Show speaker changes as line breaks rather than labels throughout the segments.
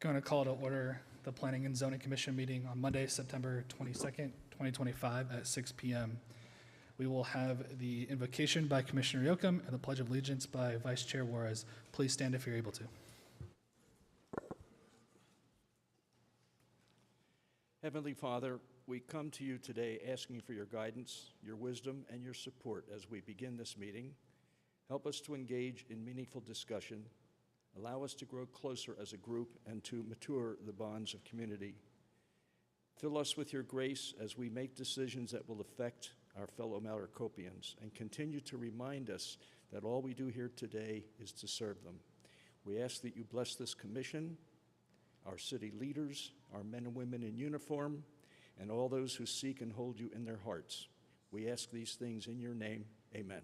Going to call to order the Planning and Zoning Commission meeting on Monday, September 22nd, 2025 at 6 p.m. We will have the invocation by Commissioner Yocum and the Pledge of Allegiance by Vice Chair Juarez. Please stand if you're able to.
Heavenly Father, we come to you today asking for your guidance, your wisdom, and your support as we begin this meeting. Help us to engage in meaningful discussion. Allow us to grow closer as a group and to mature the bonds of community. Fill us with your grace as we make decisions that will affect our fellow Maricopians, and continue to remind us that all we do here today is to serve them. We ask that you bless this commission, our city leaders, our men and women in uniform, and all those who seek and hold you in their hearts. We ask these things in your name. Amen.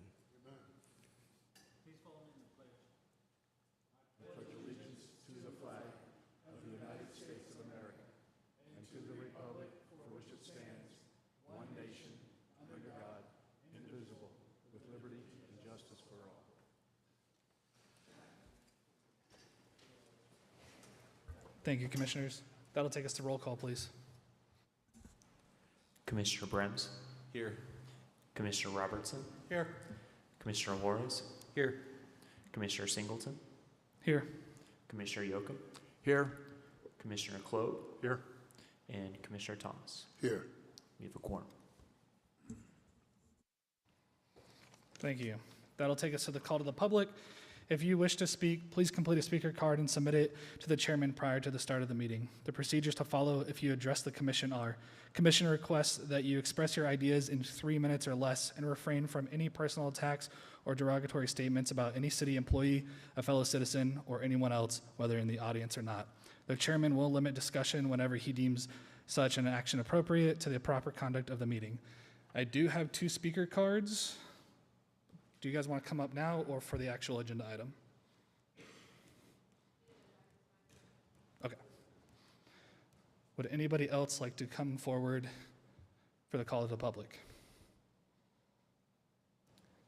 Thank you, Commissioners. That'll take us to roll call, please.
Commissioner Brems.
Here.
Commissioner Robertson.
Here.
Commissioner Juarez.
Here.
Commissioner Singleton.
Here.
Commissioner Yocum.
Here.
Commissioner Klob.
Here.
And Commissioner Thomas.
Here.
We have a quorum.
Thank you. That'll take us to the call to the public. If you wish to speak, please complete a speaker card and submit it to the chairman prior to the start of the meeting. The procedures to follow if you address the commission are: commission requests that you express your ideas in 3 minutes or less and refrain from any personal attacks or derogatory statements about any city employee, a fellow citizen, or anyone else, whether in the audience or not. The chairman will limit discussion whenever he deems such an action appropriate to the proper conduct of the meeting. I do have 2 speaker cards. Do you guys want to come up now or for the actual agenda item? Okay. Would anybody else like to come forward for the call to the public?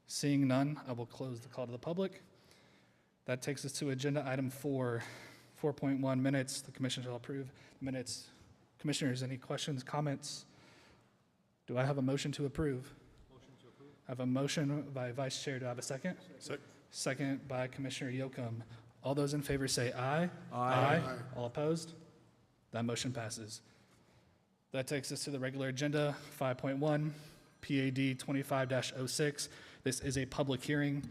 Seeing none, I will close the call to the public. That takes us to agenda item 4, 4.1 minutes. The commission shall approve minutes. Commissioners, any questions, comments? Do I have a motion to approve? I have a motion by Vice Chair. Do I have a second? Second by Commissioner Yocum. All those in favor say aye. Aye. All opposed? That motion passes. That takes us to the regular agenda, 5.1, PAD 25-06. This is a public hearing.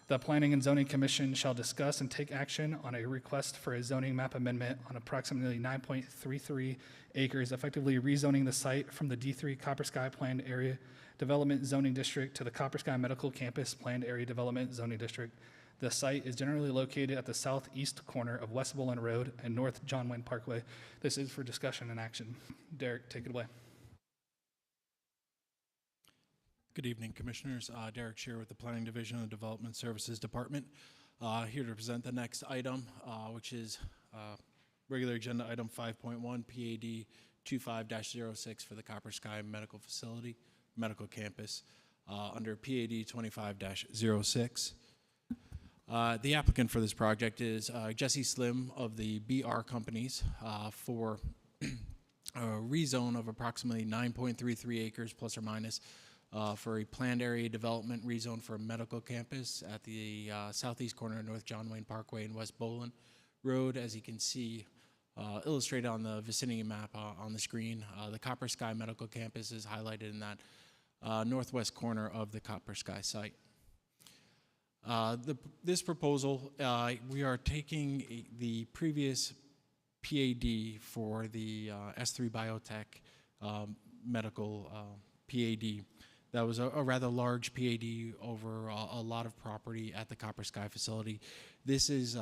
The Planning and Zoning Commission shall discuss and take action on a request for a zoning map amendment on approximately 9.33 acres, effectively rezoning the site from the D3 Copper Sky Planned Area Development Zoning District to the Copper Sky Medical Campus Planned Area Development Zoning District. The site is generally located at the southeast corner of West Bullen Road and North John Wayne Parkway. This is for discussion and action. Derek, take it away.
Good evening, Commissioners. Derek Shear with the Planning Division of the Development Services Department. Here to present the next item, which is regular agenda item 5.1, PAD 25-06 for the Copper Sky Medical Facility, Medical Campus, under PAD 25-06. The applicant for this project is Jesse Slim of the BR Companies for a rezone of approximately 9.33 acres plus or minus for a planned area development rezone for a medical campus at the southeast corner of North John Wayne Parkway and West Bullen Road. As you can see illustrated on the vicinity map on the screen, the Copper Sky Medical Campus is highlighted in that northwest corner of the Copper Sky site. This proposal, we are taking the previous PAD for the S3 Biotech medical PAD. That was a rather large PAD over a lot of property at the Copper Sky facility. This is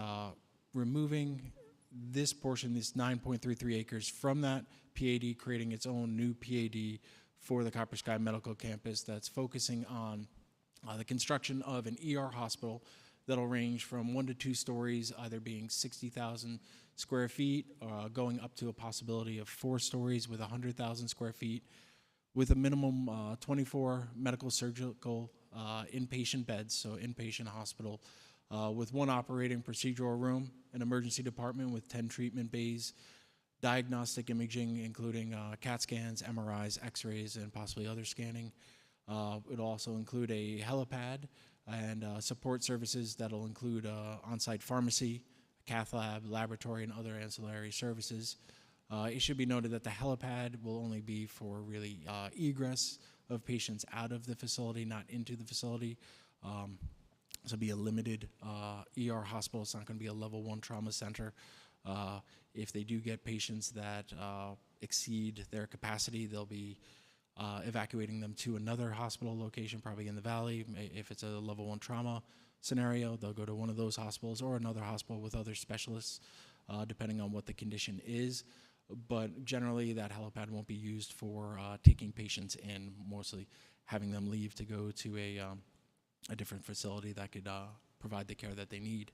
removing this portion, this 9.33 acres from that PAD, creating its own new PAD for the Copper Sky Medical Campus that's focusing on the construction of an ER hospital that'll range from 1 to 2 stories, either being 60,000 square feet, going up to a possibility of 4 stories with 100,000 square feet, with a minimum 24 medical surgical inpatient beds, so inpatient hospital with 1 operating procedural room, an emergency department with 10 treatment bays, diagnostic imaging, including CAT scans, MRIs, X-rays, and possibly other scanning. It'll also include a helipad and support services that'll include on-site pharmacy, cath lab, laboratory, and other ancillary services. It should be noted that the helipad will only be for really egress of patients out of the facility, not into the facility. This will be a limited ER hospital. It's not going to be a level 1 trauma center. If they do get patients that exceed their capacity, they'll be evacuating them to another hospital location, probably in the valley. If it's a level 1 trauma scenario, they'll go to one of those hospitals or another hospital with other specialists, depending on what the condition is. But generally, that helipad won't be used for taking patients in, mostly having them leave to go to a different facility that could provide the care that they need.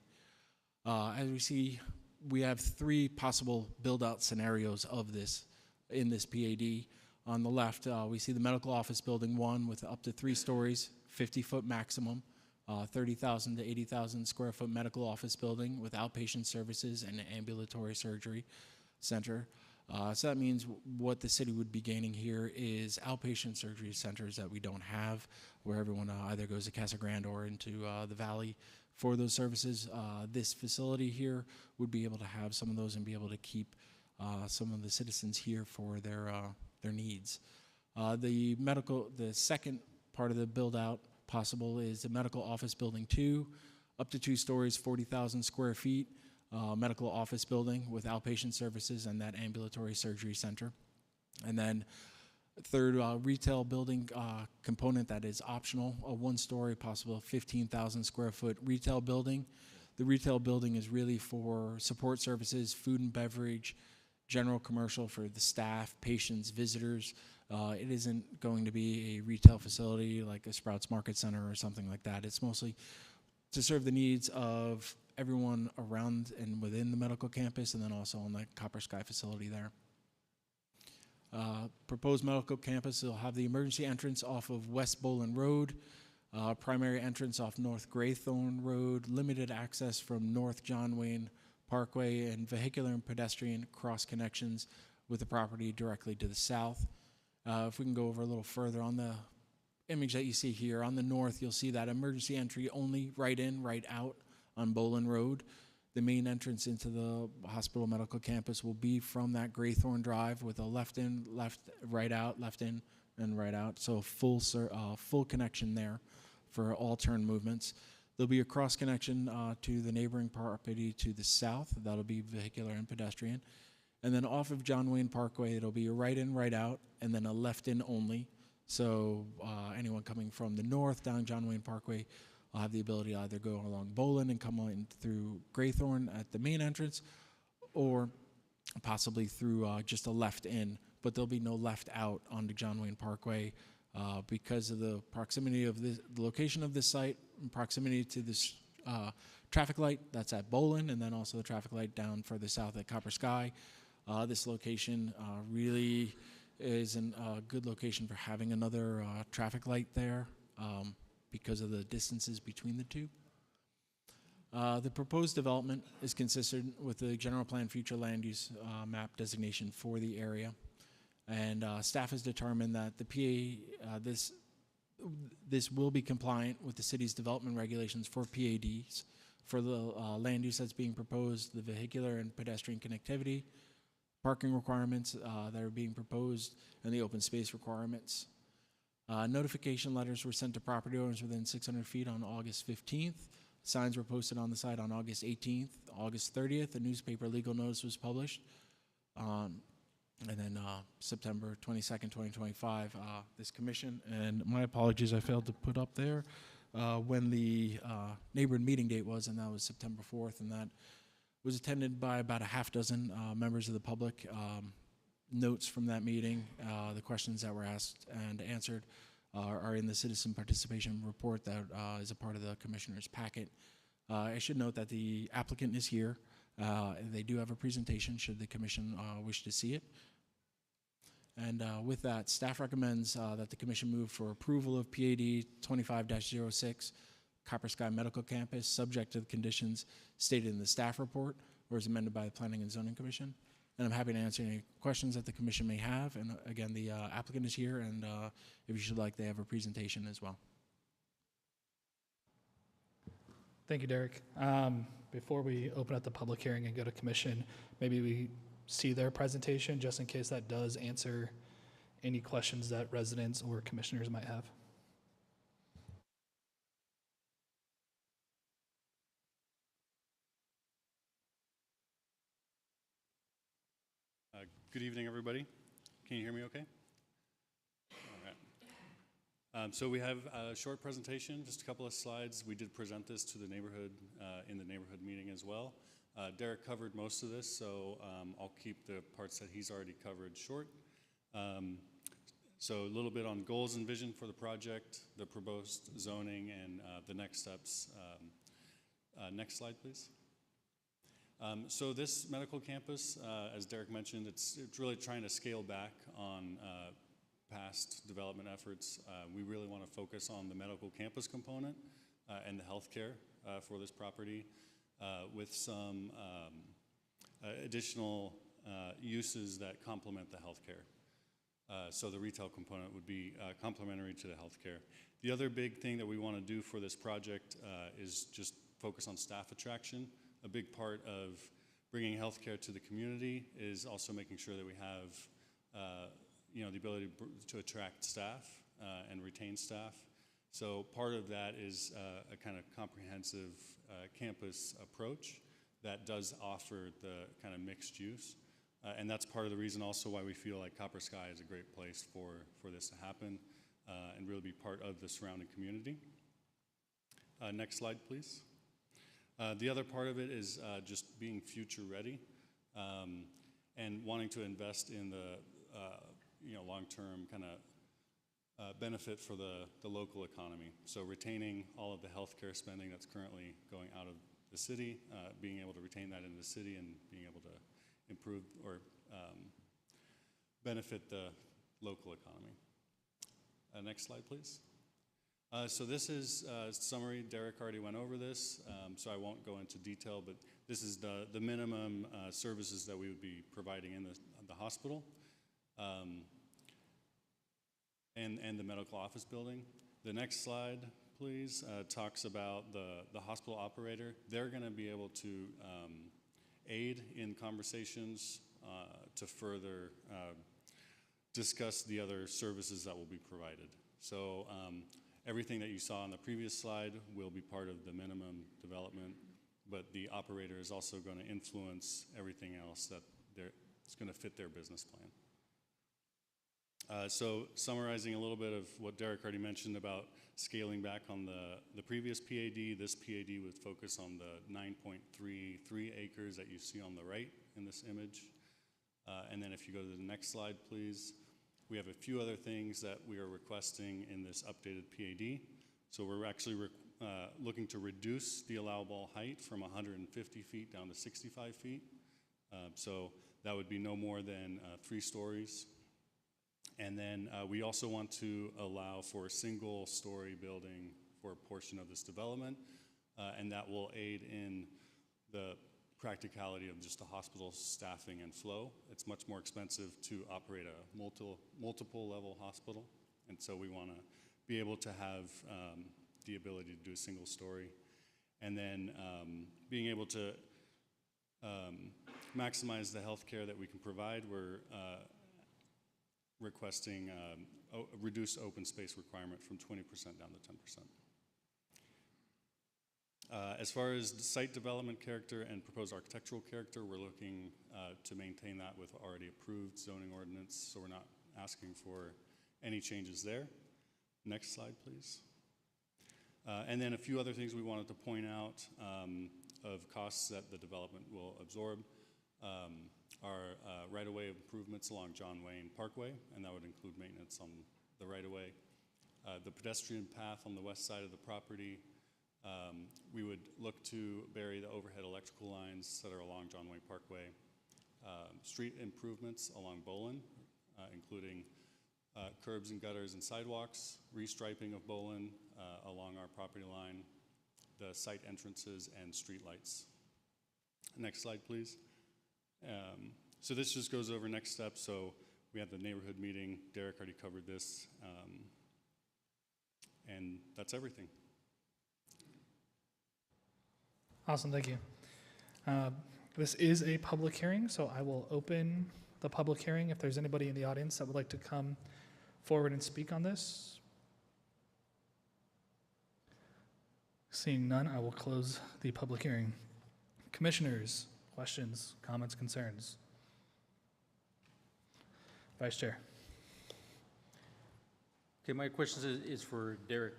As we see, we have 3 possible build-out scenarios of this in this PAD. On the left, we see the medical office building 1 with up to 3 stories, 50-foot maximum, 30,000 to 80,000 square foot medical office building with outpatient services and an ambulatory surgery center. So that means what the city would be gaining here is outpatient surgery centers that we don't have, where everyone either goes to Casa Grande or into the valley for those services. This facility here would be able to have some of those and be able to keep some of the citizens here for their needs. The second part of the build out possible is the medical office building 2, up to 2 stories, 40,000 square feet. Medical office building with outpatient services and that ambulatory surgery center. And then third, retail building component that is optional, a 1-story, possible 15,000 square foot retail building. The retail building is really for support services, food and beverage, general commercial for the staff, patients, visitors. It isn't going to be a retail facility like a Sprouts Market Center or something like that. It's mostly to serve the needs of everyone around and within the medical campus, and then also on the Copper Sky facility there. Proposed medical campus will have the emergency entrance off of West Bolin Road, primary entrance off North Graythorn Road, limited access from North John Wayne Parkway, and vehicular and pedestrian cross connections with the property directly to the south. If we can go over a little further on the image that you see here, on the north, you'll see that emergency entry only right in, right out on Bolin Road. The main entrance into the hospital medical campus will be from that Graythorn Drive with a left in, left, right out, left in, and right out. So full connection there for all turn movements. There'll be a cross connection to the neighboring property to the south. That'll be vehicular and pedestrian. And then off of John Wayne Parkway, it'll be a right in, right out, and then a left in only. So anyone coming from the north down John Wayne Parkway will have the ability to either go along Bolin and come in through Graythorn at the main entrance, or possibly through just a left in, but there'll be no left out onto John Wayne Parkway because of the proximity of the location of this site, and proximity to this traffic light that's at Bolin, and then also the traffic light down further south at Copper Sky. This location really is a good location for having another traffic light there because of the distances between the two. The proposed development is consistent with the general plan future land use map designation for the area. And staff has determined that the this will be compliant with the city's development regulations for PADs for the land use that's being proposed, the vehicular and pedestrian connectivity, parking requirements that are being proposed, and the open space requirements. Notification letters were sent to property owners within 600 feet on August 15th. Signs were posted on the site on August 18th. August 30th, a newspaper legal notice was published. And then September 22nd, 2025, this commission, and my apologies, I failed to put up there when the neighborhood meeting date was, and that was September 4th, and that was attended by about a half dozen members of the public. Notes from that meeting, the questions that were asked and answered are in the citizen participation report that is a part of the commissioner's packet. I should note that the applicant is here. They do have a presentation should the commission wish to see it. And with that, staff recommends that the commission move for approval of PAD 25-06, Copper Sky Medical Campus, subject to the conditions stated in the staff report or as amended by the Planning and Zoning Commission. And I'm happy to answer any questions that the commission may have. And again, the applicant is here, and if you should like, they have a presentation as well.
Thank you, Derek. Before we open up the public hearing and go to commission, maybe we see their presentation just in case that does answer any questions that residents or commissioners might have.
Good evening, everybody. Can you hear me okay? All right. So we have a short presentation, just a couple of slides. We did present this to the neighborhood in the neighborhood meeting as well. Derek covered most of this, so I'll keep the parts that he's already covered short. So a little bit on goals and vision for the project, the proposed zoning, and the next steps. Next slide, please. So this medical campus, as Derek mentioned, it's really trying to scale back on past development efforts. We really want to focus on the medical campus component and the healthcare for this property with some additional uses that complement the healthcare. So the retail component would be complementary to the healthcare. The other big thing that we want to do for this project is just focus on staff attraction. A big part of bringing healthcare to the community is also making sure that we have, the ability to attract staff and retain staff. So part of that is a kind of comprehensive campus approach that does offer the kind of mixed use. And that's part of the reason also why we feel like Copper Sky is a great place for this to happen and really be part of the surrounding community. Next slide, please. The other part of it is just being future ready and wanting to invest in the long-term kind of benefit for the local economy. So retaining all of the healthcare spending that's currently going out of the city, being able to retain that in the city and being able to improve or benefit the local economy. Next slide, please. So this is a summary. Derek already went over this, so I won't go into detail, but this is the minimum services that we would be providing in the hospital and the medical office building. The next slide, please, talks about the hospital operator. They're going to be able to aid in conversations to further discuss the other services that will be provided. So everything that you saw on the previous slide will be part of the minimum development, but the operator is also going to influence everything else that it's going to fit their business plan. So summarizing a little bit of what Derek already mentioned about scaling back on the previous PAD, this PAD would focus on the 9.33 acres that you see on the right in this image. And then if you go to the next slide, please. We have a few other things that we are requesting in this updated PAD. So we're actually looking to reduce the allowable height from 150 feet down to 65 feet. So that would be no more than 3 stories. And then we also want to allow for a single-story building for a portion of this development, and that will aid in the practicality of just the hospital staffing and flow. It's much more expensive to operate a multiple level hospital, and so we want to be able to have the ability to do a single story. And then being able to maximize the health care that we can provide, we're requesting a reduced open space requirement from 20% down to 10%. As far as the site development character and proposed architectural character, we're looking to maintain that with already approved zoning ordinance, so we're not asking for any changes there. Next slide, please. And then a few other things we wanted to point out of costs that the development will absorb are right-of-way improvements along John Wayne Parkway, and that would include maintenance on the right-of-way. The pedestrian path on the west side of the property, we would look to bury the overhead electrical lines that are along John Wayne Parkway. Street improvements along Bolin, including curbs and gutters and sidewalks, restriping of Bolin along our property line, the site entrances and streetlights. Next slide, please. So this just goes over next steps. So we had the neighborhood meeting. Derek already covered this. And that's everything.
Awesome, thank you. This is a public hearing, so I will open the public hearing if there's anybody in the audience that would like to come forward and speak on this. Seeing none, I will close the public hearing. Commissioners, questions, comments, concerns? Vice Chair.
Okay, my question is for Derek.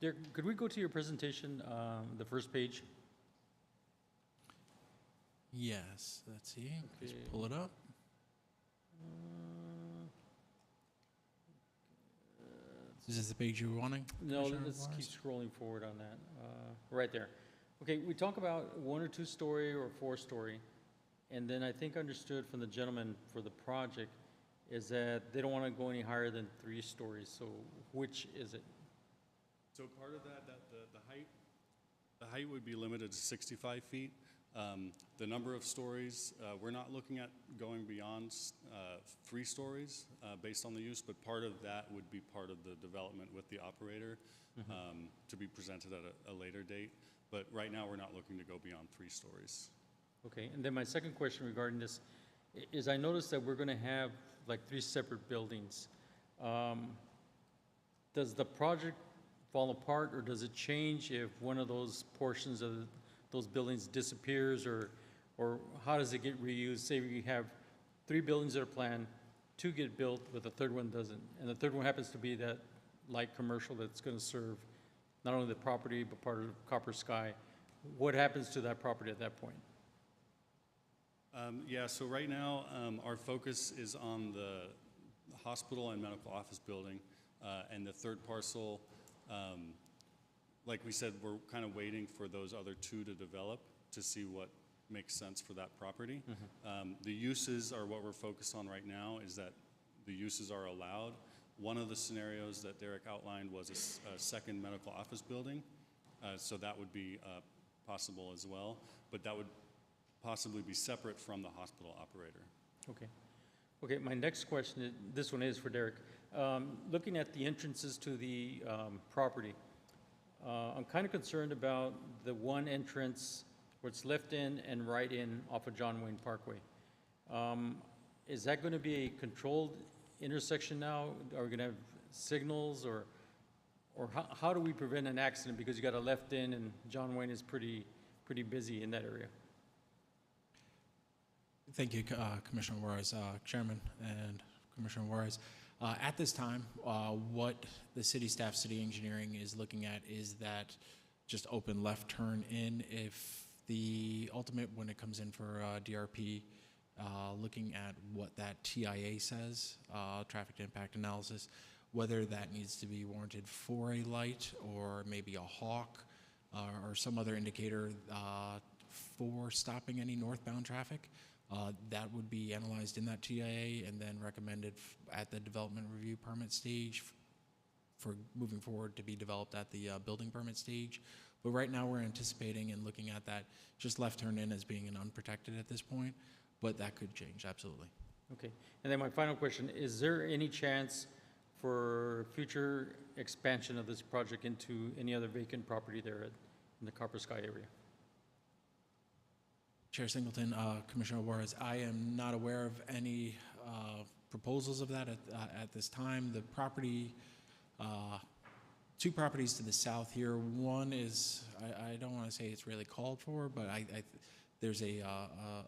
Derek, could we go to your presentation, the first page?
Yes, let's see. Just
Okay.
pull it up. Is this the page you were wanting?
No,
Commissioner
let's keep
Juarez?
scrolling forward on that, right there. Okay, we talk about 1 or 2 story or 4 story, and then I think understood from the gentleman for the project is that they don't want to go any higher than 3 stories, so which is it?
So part of that, the height would be limited to 65 feet. The number of stories, we're not looking at going beyond 3 stories based on the use, but part of that would be part of the development with the operator to be presented at a later date. But right now, we're not looking to go beyond 3 stories.
Okay, and then my second question regarding this is I noticed that we're going to have like 3 separate buildings. Does the project fall apart, or does it change if one of those portions of those buildings disappears, or how does it get reused? Say we have 3 buildings that are planned, 2 get built, but the third one doesn't, and the third one happens to be that light commercial that's going to serve not only the property but part of Copper Sky. What happens to that property at that point?
Yeah, so right now, our focus is on the hospital and medical office building, and the third parcel, like we said, we're kind of waiting for those other 2 to develop to see what makes sense for that property. The uses are what we're focused on right now, is that the uses are allowed. One of the scenarios that Derek outlined was a second medical office building, so that would be possible as well, but that would possibly be separate from the hospital operator.
Okay. Okay, my next question, this one is for Derek. Looking at the entrances to the property, I'm kind of concerned about the one entrance where it's left in and right in off of John Wayne Parkway. Is that going to be a controlled intersection now? Are we going to have signals, or how do we prevent an accident because you got a left in and John Wayne is pretty busy in that area?
Thank you, Commissioner Juarez, Chairman and Commissioner Juarez. At this time, what the city staff, city engineering is looking at is that just open left turn in. If the ultimate, when it comes in for DRP, looking at what that TIA says, traffic impact analysis, whether that needs to be warranted for a light or maybe a hawk or some other indicator for stopping any northbound traffic. That would be analyzed in that TIA and then recommended at the development review permit stage for moving forward to be developed at the building permit stage. But right now we're anticipating and looking at that just left turn in as being an unprotected at this point, but that could change, absolutely.
Okay, and then my final question, is there any chance for future expansion of this project into any other vacant property there in the Copper Sky area?
Chair Singleton, Commissioner Juarez, I am not aware of any proposals of that at this time. The property, 2 properties to the south here. One is, I don't want to say it's really called for, but there's a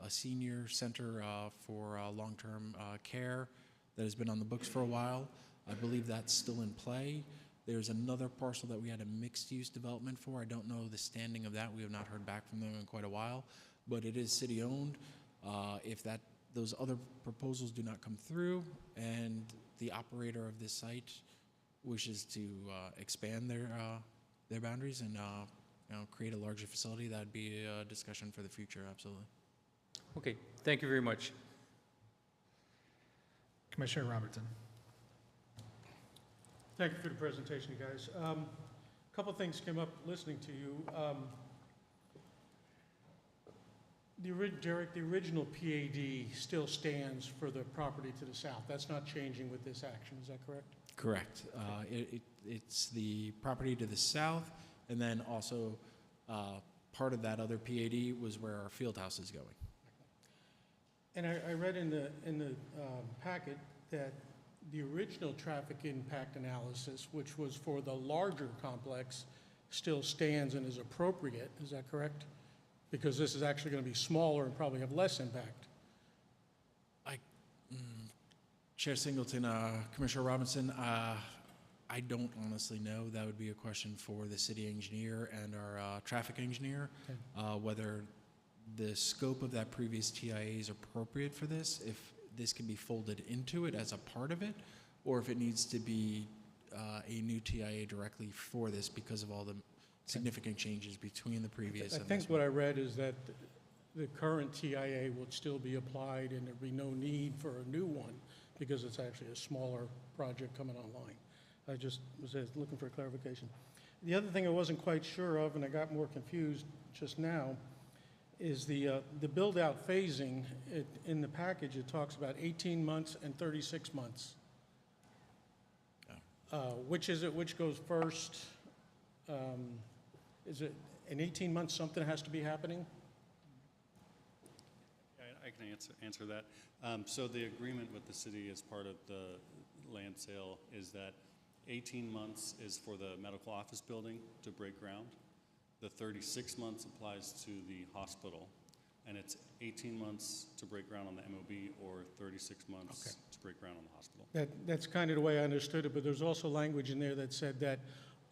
senior center for long-term care that has been on the books for a while. I believe that's still in play. There's another parcel that we had a mixed-use development for. I don't know the standing of that. We have not heard back from them in quite a while, but it is city-owned. If those other proposals do not come through and the operator of this site wishes to expand their boundaries and create a larger facility, that'd be a discussion for the future, absolutely.
Okay, thank you very much.
Commissioner Robertson.
Thank you for the presentation, you guys. couple things came up listening to you. Derek, the original PAD still stands for the property to the south. That's not changing with this action, is that correct?
Correct. It's the property to the south, and then also part of that other PAD was where our field house is going.
And I read in the packet that the original traffic impact analysis, which was for the larger complex, still stands and is appropriate. Is that correct? Because this is actually going to be smaller and probably have less impact.
Chair Singleton, Commissioner Robinson, I don't honestly know. That would be a question for the city engineer and our traffic engineer, whether the scope of that previous TIA is appropriate for this, if this can be folded into it as a part of it, or if it needs to be a new TIA directly for this because of all the significant changes between the previous and
I think
this
what
one.
I read is that the current TIA would still be applied and there'd be no need for a new one because it's actually a smaller project coming online. I just was looking for clarification. The other thing I wasn't quite sure of, and I got more confused just now, is the build-out phasing. In the package, it talks about 18 months and 36 months. Which is it? Which goes first? Is it in 18 months something has to be happening?
I can answer that. So the agreement with the city as part of the land sale is that 18 months is for the medical office building to break ground. The 36 months applies to the hospital, and it's 18 months to break ground on the MOB or 36 months to break ground on the hospital.
That's kind of the way I understood it, but there's also language in there that said that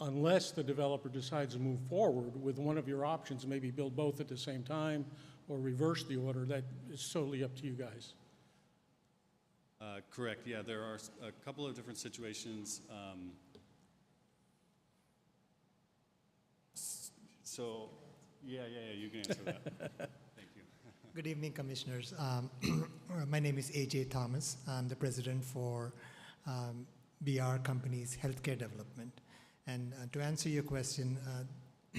unless the developer decides to move forward with one of your options, maybe build both at the same time or reverse the order, that is totally up to you guys.
Correct, yeah, there are a couple of different situations. So, yeah, you can answer that. Thank you.
Good evening, Commissioners. My name is AJ Thomas. I'm the president for BR Company's Healthcare Development. And to answer your question,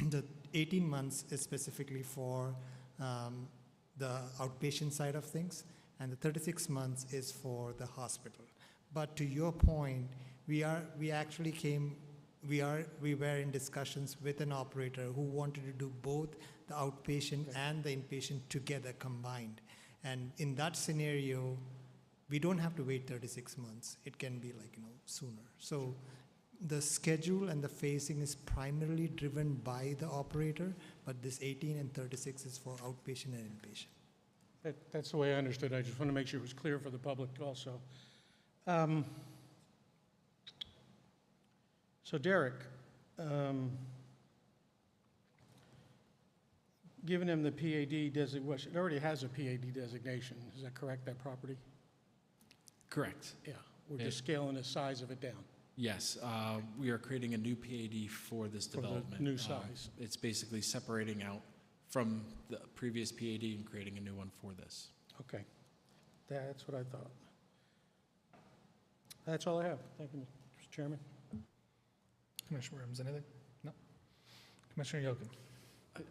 the 18 months is specifically for the outpatient side of things, and the 36 months is for the hospital. But to your point, we were in discussions with an operator who wanted to do both the outpatient and the inpatient together combined. And in that scenario, we don't have to wait 36 months. It can be sooner. So the schedule and the phasing is primarily driven by the operator, but this 18 and 36 is for outpatient and inpatient.
That's the way I understood. I just want to make sure it was clear for the public also. So Derek, given him the PAD designation, it already has a PAD designation, is that correct, that property?
Correct.
Yeah, we're just scaling the size of it down.
Yes, we are creating a new PAD for this
For the
development.
new size.
It's basically separating out from the previous PAD and creating a new one for this.
Okay, that's what I thought. That's all I have. Thank you, Mr. Chairman.
Commissioner Williams, anything? No? Commissioner Yoakum?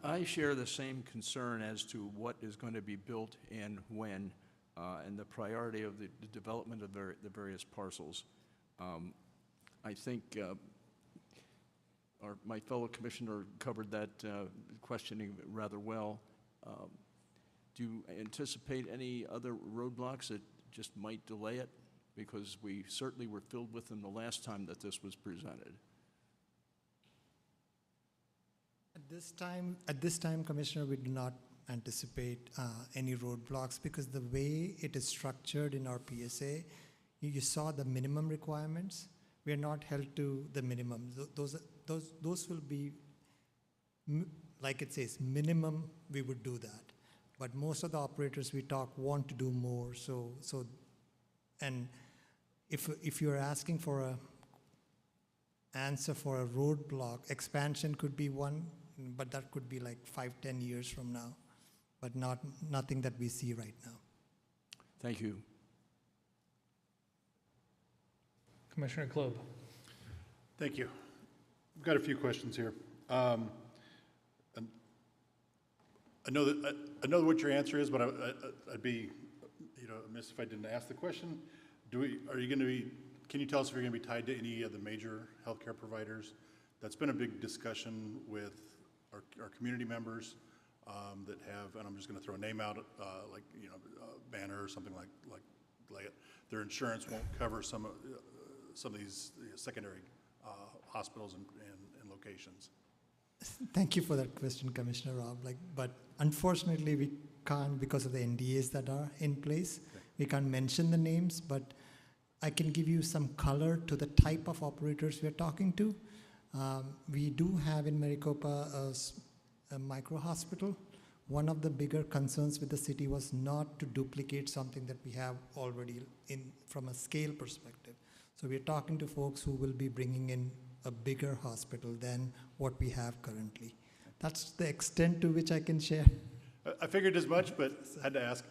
I share the same concern as to what is going to be built and when, and the priority of the development of the various parcels. I think my fellow commissioner covered that questioning rather well. Do you anticipate any other roadblocks that just might delay it? Because we certainly were filled with them the last time that this was presented.
At this time, Commissioner, we do not anticipate any roadblocks because the way it is structured in our PSA, you saw the minimum requirements. We are not held to the minimum. Those will be, like it says, minimum, we would do that. But most of the operators we talk want to do more. And if you're asking for a answer for a roadblock, expansion could be one, but that could be like 5-10 years from now, but nothing that we see right now.
Thank you.
Commissioner Klob?
Thank you. I've got a few questions here. And I know what your answer is, but I'd be, amiss if I didn't ask the question. Can you tell us if you're going to be tied to any of the major healthcare providers? That's been a big discussion with our community members that have, and I'm just going to throw a name out, Banner or something like it. Their insurance won't cover some of these secondary hospitals and locations.
Thank you for that question, Commissioner Rob. But unfortunately, we can't, because of the NDAs that are in place. Okay. We can't mention the names, but I can give you some color to the type of operators we are talking to. We do have in Maricopa a micro hospital. One of the bigger concerns with the city was not to duplicate something that we have already from a scale perspective. So we're talking to folks who will be bringing in a bigger hospital than what we have currently. That's the extent to which I can share.
I figured as much, but had to ask.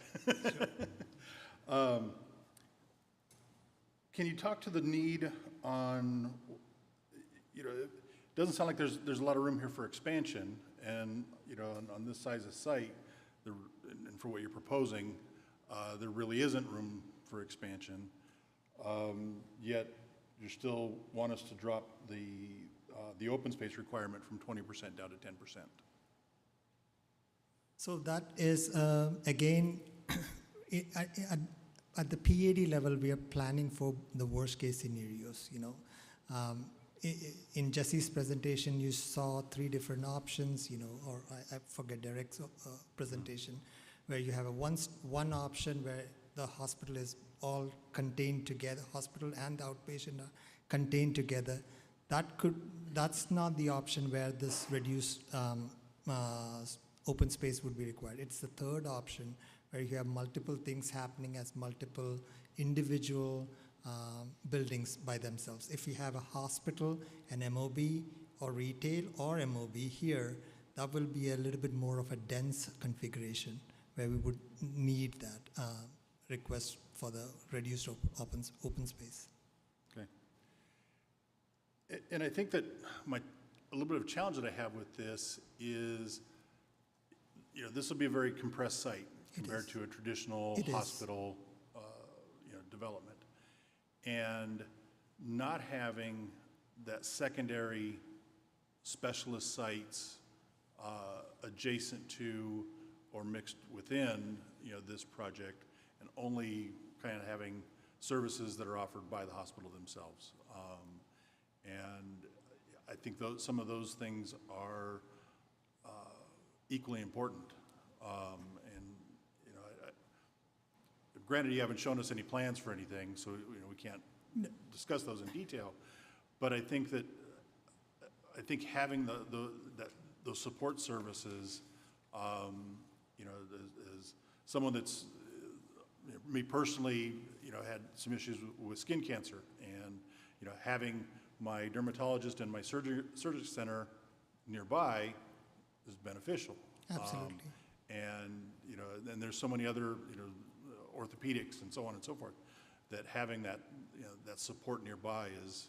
Can you talk to the need on, it doesn't sound like there's a lot of room here for expansion, and on this size of site, and for what you're proposing, there really isn't room for expansion. Yet you still want us to drop the open space requirement from 20% down to 10%.
So that is, again, at the PAD level, we are planning for the worst case scenarios, In Jesse's presentation, you saw 3 different options, or I forget Derek's presentation, where you have one option where the hospital is all contained together, hospital and outpatient are contained together. That's not the option where this reduced open space would be required. It's the third option where you have multiple things happening as multiple individual buildings by themselves. If you have a hospital, an MOB, or retail, or MOB here, that will be a little bit more of a dense configuration where we would need that request for the reduced open space.
Okay. And I think that a little bit of challenge that I have with this is, this will be a very compressed site compared to a traditional hospital, development. And not having that secondary specialist sites adjacent to or mixed within, this project, and only kind of having services that are offered by the hospital themselves. And I think some of those things are equally important. Granted, you haven't shown us any plans for anything, so we can't discuss those in detail. But I think having those support services, as someone that's me personally, had some issues with skin cancer, and having my dermatologist and my surgery center nearby is beneficial.
Absolutely.
And there's so many other orthopedics and so on and so forth, that having that that support nearby is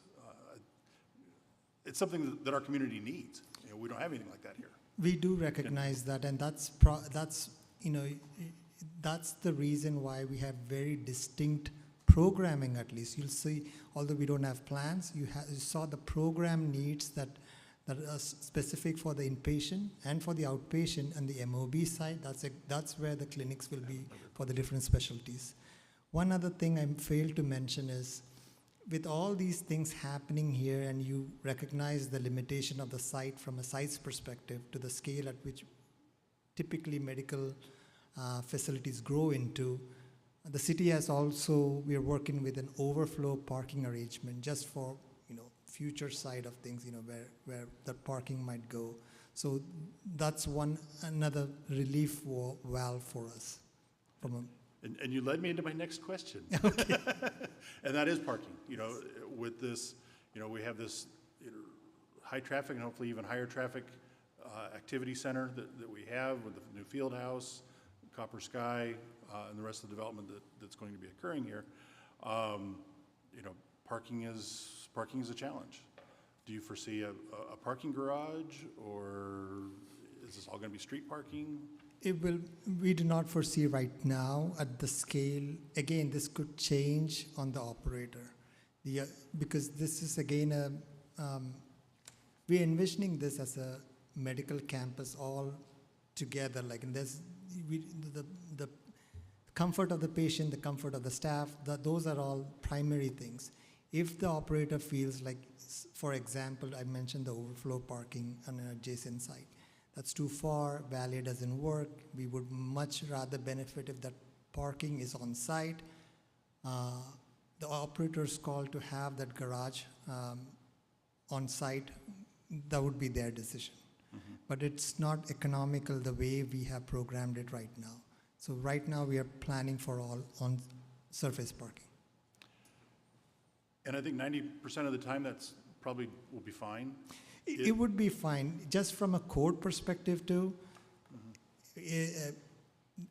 it's something that our community needs. We don't have anything like that here.
We do recognize that, and that's the reason why we have very distinct programming. At least you'll see, although we don't have plans, you saw the program needs that are specific for the inpatient and for the outpatient, and the MOB side. That's where the clinics will be for the different specialties. One other thing I failed to mention is, with all these things happening here, and you recognize the limitation of the site from a size perspective to the scale at which typically medical facilities grow into, the city has also, we are working with an overflow parking arrangement just for future side of things, where the parking might go. So that's another relief valve for us.
And you led me into my next question.
Okay.
And that is parking. With this, we have this high traffic and hopefully even higher traffic activity center that we have with the new field house, Copper Sky, and the rest of the development that's going to be occurring here. Parking is a challenge. Do you foresee a parking garage, or is this all going to be street parking?
We do not foresee right now at the scale. Again, this could change on the operator. Because this is again we're envisioning this as a medical campus all together. Like, and there's the comfort of the patient, the comfort of the staff. Those are all primary things. If the operator feels like, for example, I mentioned the overflow parking on an adjacent site. That's too far, valet doesn't work. We would much rather benefit if that parking is on site. The operator's call to have that garage on site, that would be their decision.
Mm-hmm.
But it's not economical the way we have programmed it right now. So right now we are planning for all on surface parking.
And I think 90% of the time that's probably will be fine.
It would be fine. Just from a code perspective too,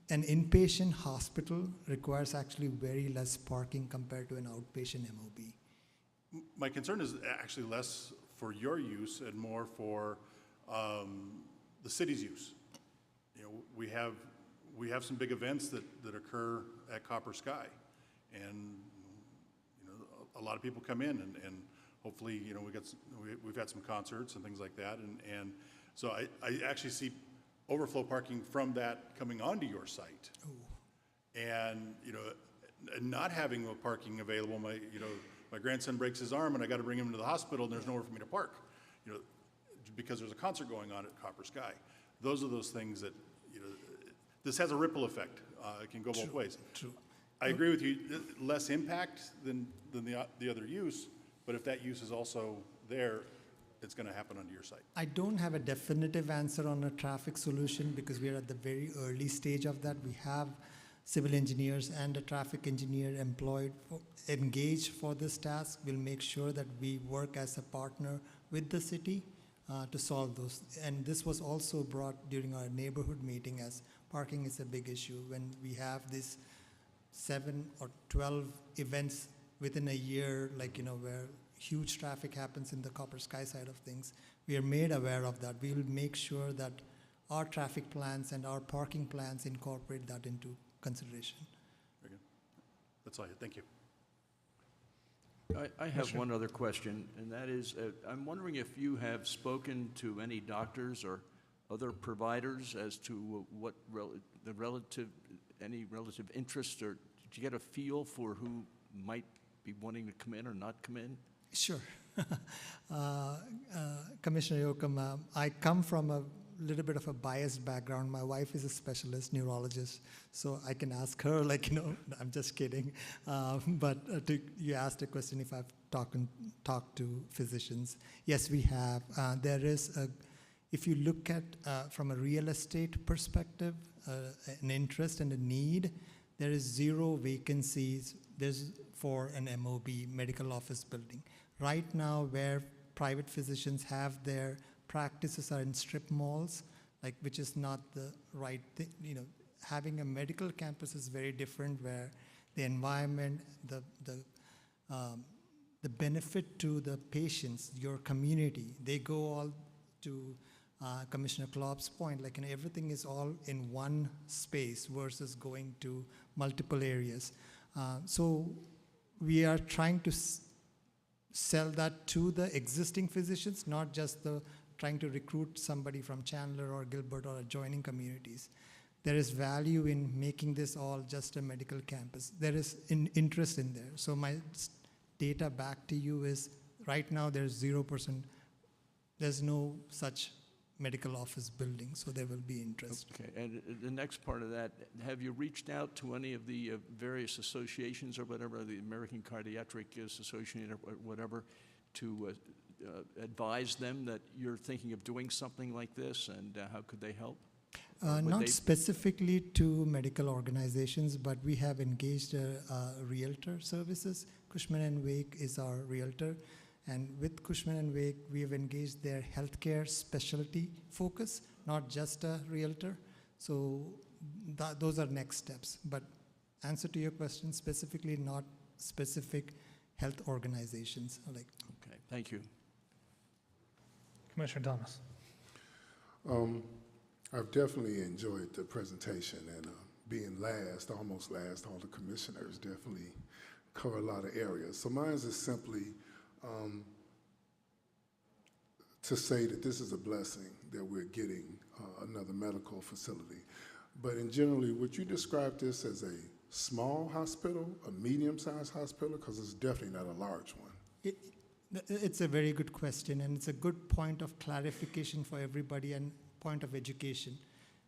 an inpatient hospital requires actually very less parking compared to an outpatient MOB.
My concern is actually less for your use and more for the city's use. You know, we have some big events that occur at Copper Sky, and you know, a lot of people come in, and hopefully, you know, we've had some concerts and things like that, and so I actually see overflow parking from that coming onto your site.
Ooh.
And you know, not having a parking available, my grandson breaks his arm and I got to bring him to the hospital, and there's nowhere for me to park, you know, because there's a concert going on at Copper Sky. Those are those things that, you know, this has a ripple effect. It can go both ways.
True.
I agree with you, less impact than the other use, but if that use is also there, it's going to happen onto your site.
I don't have a definitive answer on a traffic solution because we are at the very early stage of that. We have civil engineers and a traffic engineer engaged for this task. We'll make sure that we work as a partner with the city to solve those. And this was also brought during our neighborhood meeting, as parking is a big issue. When we have these 7 or 12 events within a year, like, you know, where huge traffic happens in the Copper Sky side of things, we are made aware of that. We will make sure that our traffic plans and our parking plans incorporate that into consideration.
Very good. That's all I had. Thank you.
I have one other question, and that is, I'm wondering if you have spoken to any doctors or other providers as to what any relative interest, or did you get a feel for who might be wanting to come in or not come in?
Sure. Commissioner Yoakum, I come from a little bit of a biased background. My wife is a specialist neurologist, so I can ask her, like, you know, I'm just kidding. But you asked a question if I've talked to physicians. Yes, we have. There is if you look at from a real estate perspective, an interest and a need, there is 0 vacancies. There's for an MOB, medical office building. Right now, where private physicians have their practices are in strip malls, like, which is not the right thing. You know, having a medical campus is very different, where the environment, the benefit to the patients, your community, they go all to Commissioner Klopp's point, like, you know, everything is all in one space versus going to multiple areas. So we are trying to sell that to the existing physicians, not just trying to recruit somebody from Chandler or Gilbert or adjoining communities. There is value in making this all just a medical campus. There is interest in there. So my data back to you is, right now there's 0%. There's no such medical office building, so there will be interest.
Okay, and the next part of that, have you reached out to any of the various associations or whatever, the American Cardiac Association or whatever, to advise them that you're thinking of doing something like this, and how could they help?
Not specifically to medical organizations, but we have engaged realtor services. Cushman & Wake is our realtor. And with Cushman & Wake, we have engaged their healthcare specialty focus, not just a realtor. So those are next steps. But answer to your question, specifically not specific health organizations. Like.
Okay, thank you.
Commissioner Thomas.
I've definitely enjoyed the presentation, and being last, almost last, all the commissioners definitely cover a lot of areas. So mine is simply to say that this is a blessing that we're getting another medical facility. But in generally, would you describe this as a small hospital, a medium-sized hospital? Because it's definitely not a large one.
It's a very good question, and it's a good point of clarification for everybody and point of education.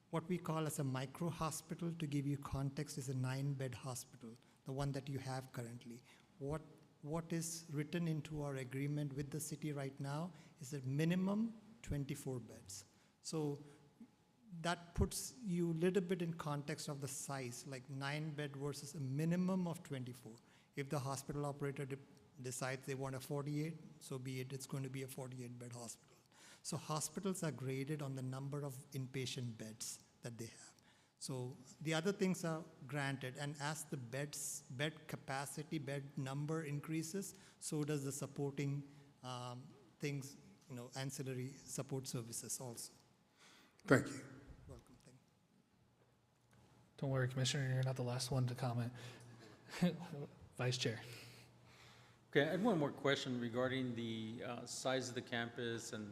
What we call as a micro hospital, to give you context, is a 9-bed hospital, the one that you have currently. What is written into our agreement with the city right now is a minimum 24 beds. So that puts you a little bit in context of the size, like 9-bed versus a minimum of 24. If the hospital operator decides they want a 48, so be it, it's going to be a 48-bed hospital. So hospitals are graded on the number of inpatient beds that they have. So the other things are granted, and as the bed capacity, bed number increases, so does the supporting things, ancillary support services also.
Thank you.
Welcome. Thank you.
Don't worry, Commissioner, you're not the last one to comment. Vice Chair.
Okay, I had one more question regarding the size of the campus and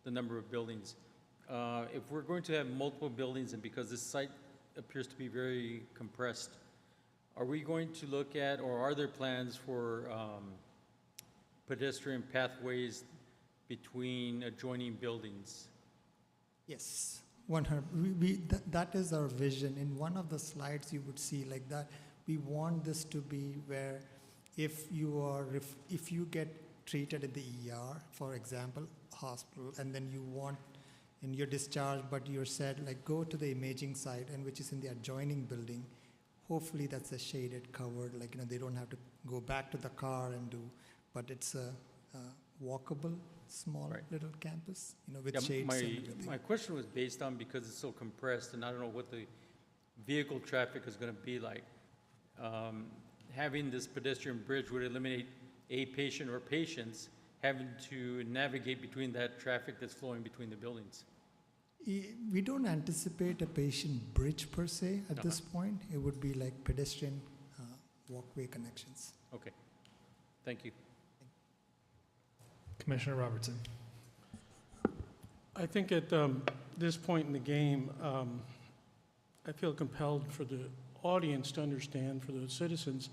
the number of buildings. If we're going to have multiple buildings, and because this site appears to be very compressed, are we going to look at, or are there plans for pedestrian pathways between adjoining buildings?
Yes, 100. That is our vision. In one of the slides you would see like that, we want this to be where if you get treated at the ER, for example, hospital, and then you're discharged, but you're said, like, go to the imaging site, and which is in the adjoining building. Hopefully that's a shaded, covered, like, they don't have to go back to the car and do, but it's a walkable, small little campus, with shades and everything.
My question was based on, because it's so compressed, and I don't know what the vehicle traffic is going to be like. Having this pedestrian bridge would eliminate a patient or patients having to navigate between that traffic that's flowing between the buildings.
We don't anticipate a patient bridge per se at this point. It would be like pedestrian walkway connections.
Okay, thank you.
Commissioner Robertson.
I think at this point in the game, I feel compelled for the audience to understand, for the citizens,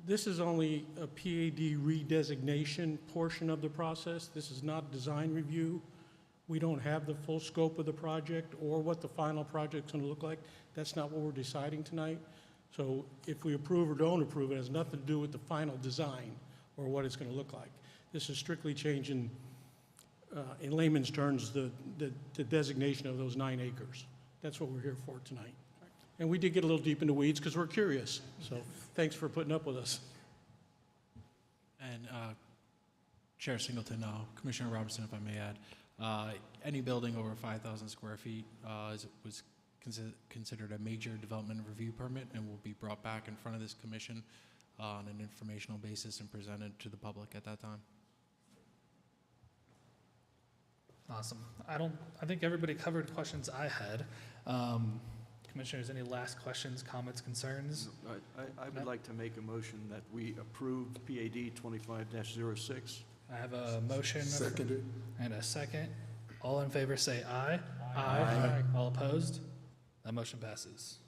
this is only a PAD redesignation portion of the process. This is not design review. We don't have the full scope of the project or what the final project's going to look like. That's not what we're deciding tonight. So if we approve or don't approve, it has nothing to do with the final design or what it's going to look like. This is strictly changing, in layman's terms, the designation of those 9 acres. That's what we're here for tonight. And we did get a little deep in the weeds because we're curious. So thanks for putting up with us.
And Chair Singleton, Commissioner Robertson, if I may add, any building over 5,000 square feet was considered a major development review permit and will be brought back in front of this commission on an informational basis and presented to the public at that time.
Awesome. I think everybody covered questions I had. Commissioners, any last questions, comments, concerns?
I would like to make a motion that we approve PAD 25-06.
I have a motion.
Seconded.
And a second. All in favor say aye.
Aye.
All opposed? That motion passes.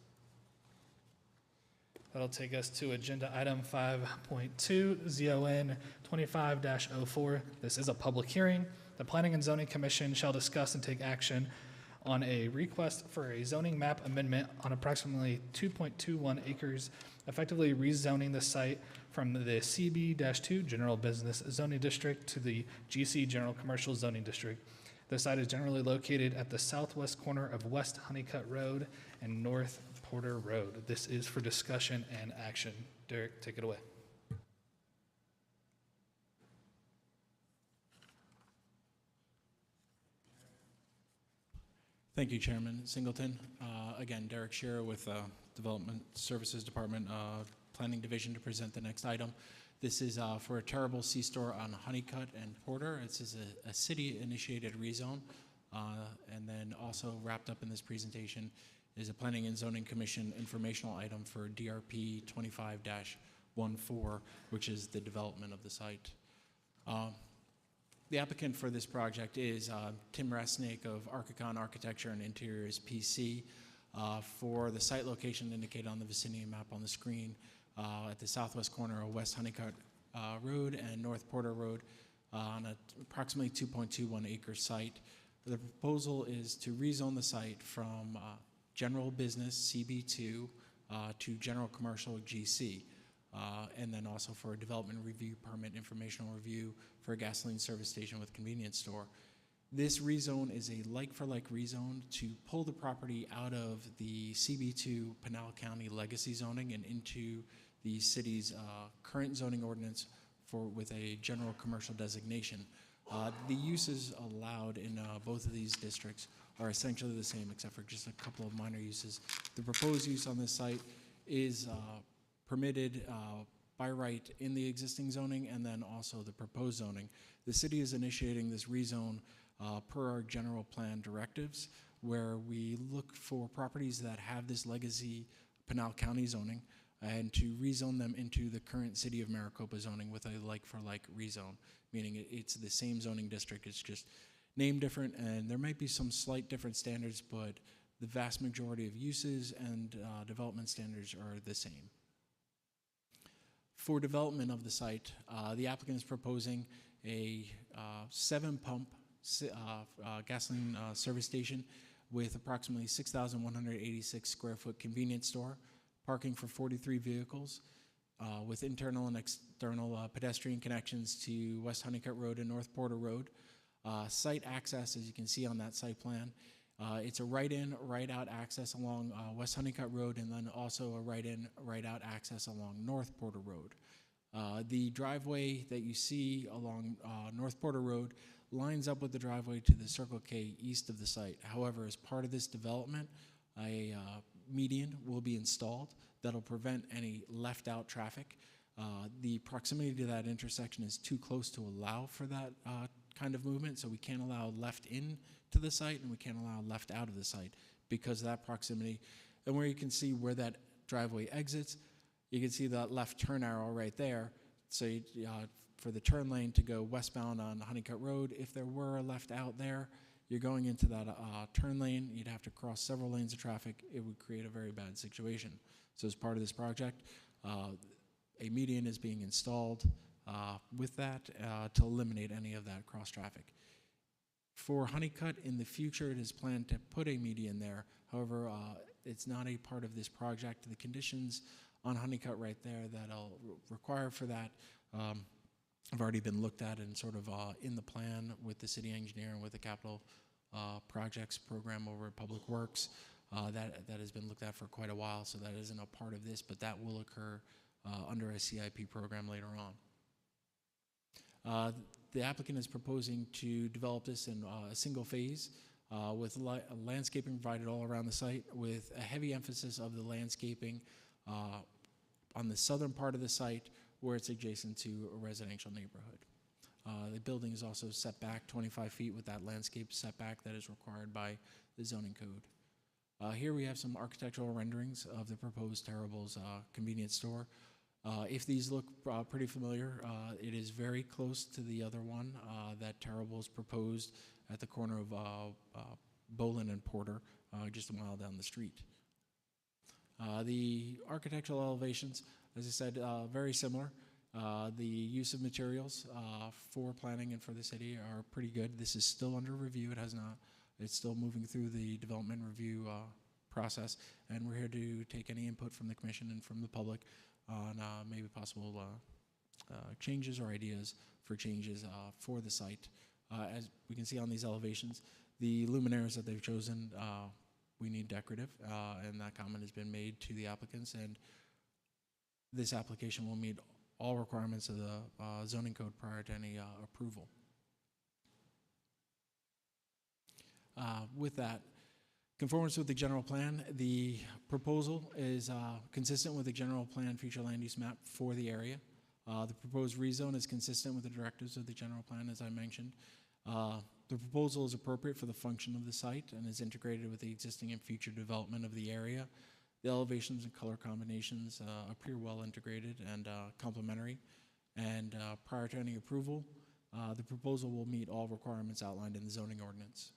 That'll take us to agenda item 5.2, ZON 25-04. This is a public hearing. The Planning and Zoning Commission shall discuss and take action on a request for a zoning map amendment on approximately 2.21 acres, effectively rezoning the site from the CB-2 General Business Zoning District to the GC General Commercial Zoning District. The site is generally located at the southwest corner of West Honeycutt Road and North Porter Road. This is for discussion and action. Derek, take it away.
Thank you, Chairman Singleton. Again, Derek Shearer with Development Services Department, Planning Division, to present the next item. This is for a terrible C-store on Honeycutt and Porter. This is a city-initiated rezone. And then also wrapped up in this presentation is a Planning and Zoning Commission informational item for DRP 25-14, which is the development of the site. The applicant for this project is Tim Resnick of Archicon Architecture and Interiors PC for the site location indicated on the vicinity map on the screen at the southwest corner of West Honeycutt Road and North Porter Road on an approximately 2.21 acre site. The proposal is to rezone the site from general business CB2 to general commercial GC. And then also for a development review permit informational review for a gasoline service station with convenience store. This rezone is a like-for-like rezone to pull the property out of the CB2 Pinal County legacy zoning and into the city's current zoning ordinance with a general commercial designation. The uses allowed in both of these districts are essentially the same except for just a couple of minor uses. The proposed use on this site is permitted by right in the existing zoning and then also the proposed zoning. The city is initiating this rezone per our general plan directives, where we look for properties that have this legacy Pinal County zoning and to rezone them into the current city of Maricopa zoning with a like-for-like rezone, meaning it's the same zoning district, it's just named different, and there might be some slight different standards, but the vast majority of uses and development standards are the same. For development of the site, the applicant is proposing a 7-pump gasoline service station with approximately 6,186 square foot convenience store, parking for 43 vehicles, with internal and external pedestrian connections to West Honeycutt Road and North Porter Road. Site access, as you can see on that site plan, it's a right-in, right-out access along West Honeycutt Road and then also a right-in, right-out access along North Porter Road. The driveway that you see along North Porter Road lines up with the driveway to the Circle K east of the site. However, as part of this development, a median will be installed that'll prevent any left-out traffic. The proximity to that intersection is too close to allow for that kind of movement, so we can't allow left in to the site and we can't allow left out of the site because of that proximity. And where you can see where that driveway exits, you can see that left turn arrow right there. So for the turn lane to go westbound on Honeycutt Road, if there were a left out there, you're going into that turn lane, you'd have to cross several lanes of traffic. It would create a very bad situation. So as part of this project, a median is being installed with that to eliminate any of that cross traffic. For Honeycutt, in the future, it is planned to put a median there. However, it's not a part of this project. The conditions on Honeycutt right there that'll require for that have already been looked at and sort of in the plan with the city engineer and with the capital projects program over at Public Works. That has been looked at for quite a while, so that isn't a part of this, but that will occur under a CIP program later on. The applicant is proposing to develop this in a single phase with landscaping provided all around the site with a heavy emphasis of the landscaping on the southern part of the site where it's adjacent to a residential neighborhood. The building is also set back 25 feet with that landscape setback that is required by the zoning code. Here we have some architectural renderings of the proposed Terrible's convenience store. If these look pretty familiar, it is very close to the other one that Terrible's proposed at the corner of Bolin and Porter, just a mile down the street. The architectural elevations, as I said, very similar. The use of materials for planning and for the city are pretty good. This is still under review. It's still moving through the development review process, and we're here to take any input from the commission and from the public on maybe possible changes or ideas for changes for the site. As we can see on these elevations, the luminaires that they've chosen, we need decorative, and that comment has been made to the applicants, and this application will meet all requirements of the zoning code prior to any approval. With that, conformance with the general plan, the proposal is consistent with the general plan future land use map for the area. The proposed rezone is consistent with the directives of the general plan, as I mentioned. The proposal is appropriate for the function of the site and is integrated with the existing and future development of the area. The elevations and color combinations appear well integrated and complementary. And prior to any approval, the proposal will meet all requirements outlined in the zoning ordinance.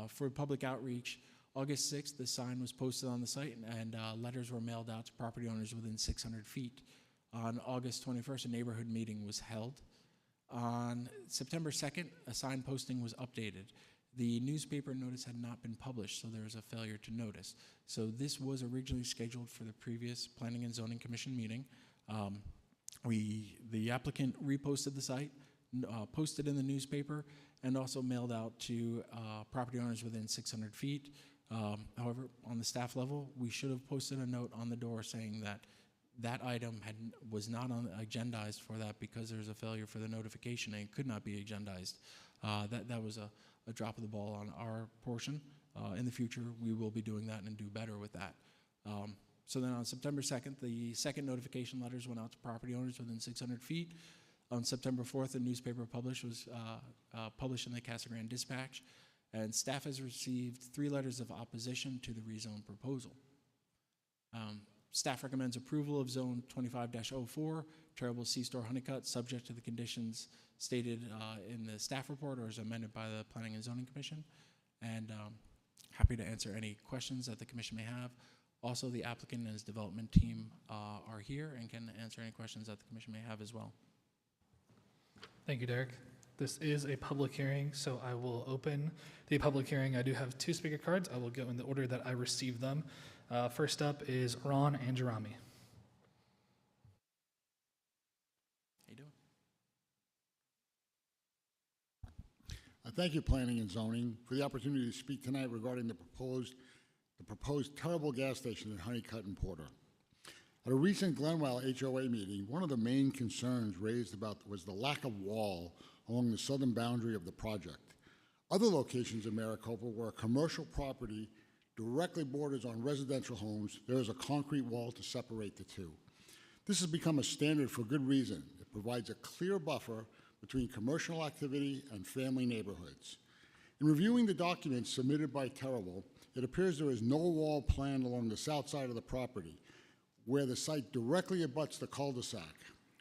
For public outreach, August 6th, the sign was posted on the site and letters were mailed out to property owners within 600 feet. On August 21st, a neighborhood meeting was held. On September 2nd, a sign posting was updated. The newspaper notice had not been published, so there was a failure to notice. So this was originally scheduled for the previous Planning and Zoning Commission meeting. The applicant reposted the site, posted in the newspaper, and also mailed out to property owners within 600 feet. However, on the staff level, we should have posted a note on the door saying that that item was not agendized for that because there was a failure for the notification and it could not be agendized. That was a drop of the ball on our portion. In the future, we will be doing that and do better with that. So then on September 2nd, the second notification letters went out to property owners within 600 feet. On September 4th, the newspaper was published in the Casa Grande Dispatch, and staff has received 3 letters of opposition to the rezone proposal. Staff recommends approval of Zone 25-04, Terrible C-Store Honeycut, subject to the conditions stated in the staff report or as amended by the Planning and Zoning Commission. And happy to answer any questions that the commission may have. Also, the applicant and his development team are here and can answer any questions that the commission may have as well.
Thank you, Derek. This is a public hearing, so I will open the public hearing. I do have 2 speaker cards. I will go in the order that I received them. First up is Ron Anjarami.
How you doing?
Thank you, Planning and Zoning, for the opportunity to speak tonight regarding the proposed terrible gas station in Honeycut and Porter. At a recent Glenwell HOA meeting, one of the main concerns raised was the lack of wall along the southern boundary of the project. Other locations in Maricopa where a commercial property directly borders on residential homes, there is a concrete wall to separate the two. This has become a standard for good reason. It provides a clear buffer between commercial activity and family neighborhoods. In reviewing the documents submitted by Terrible, it appears there is no wall planned along the south side of the property, where the site directly abuts the cul-de-sac.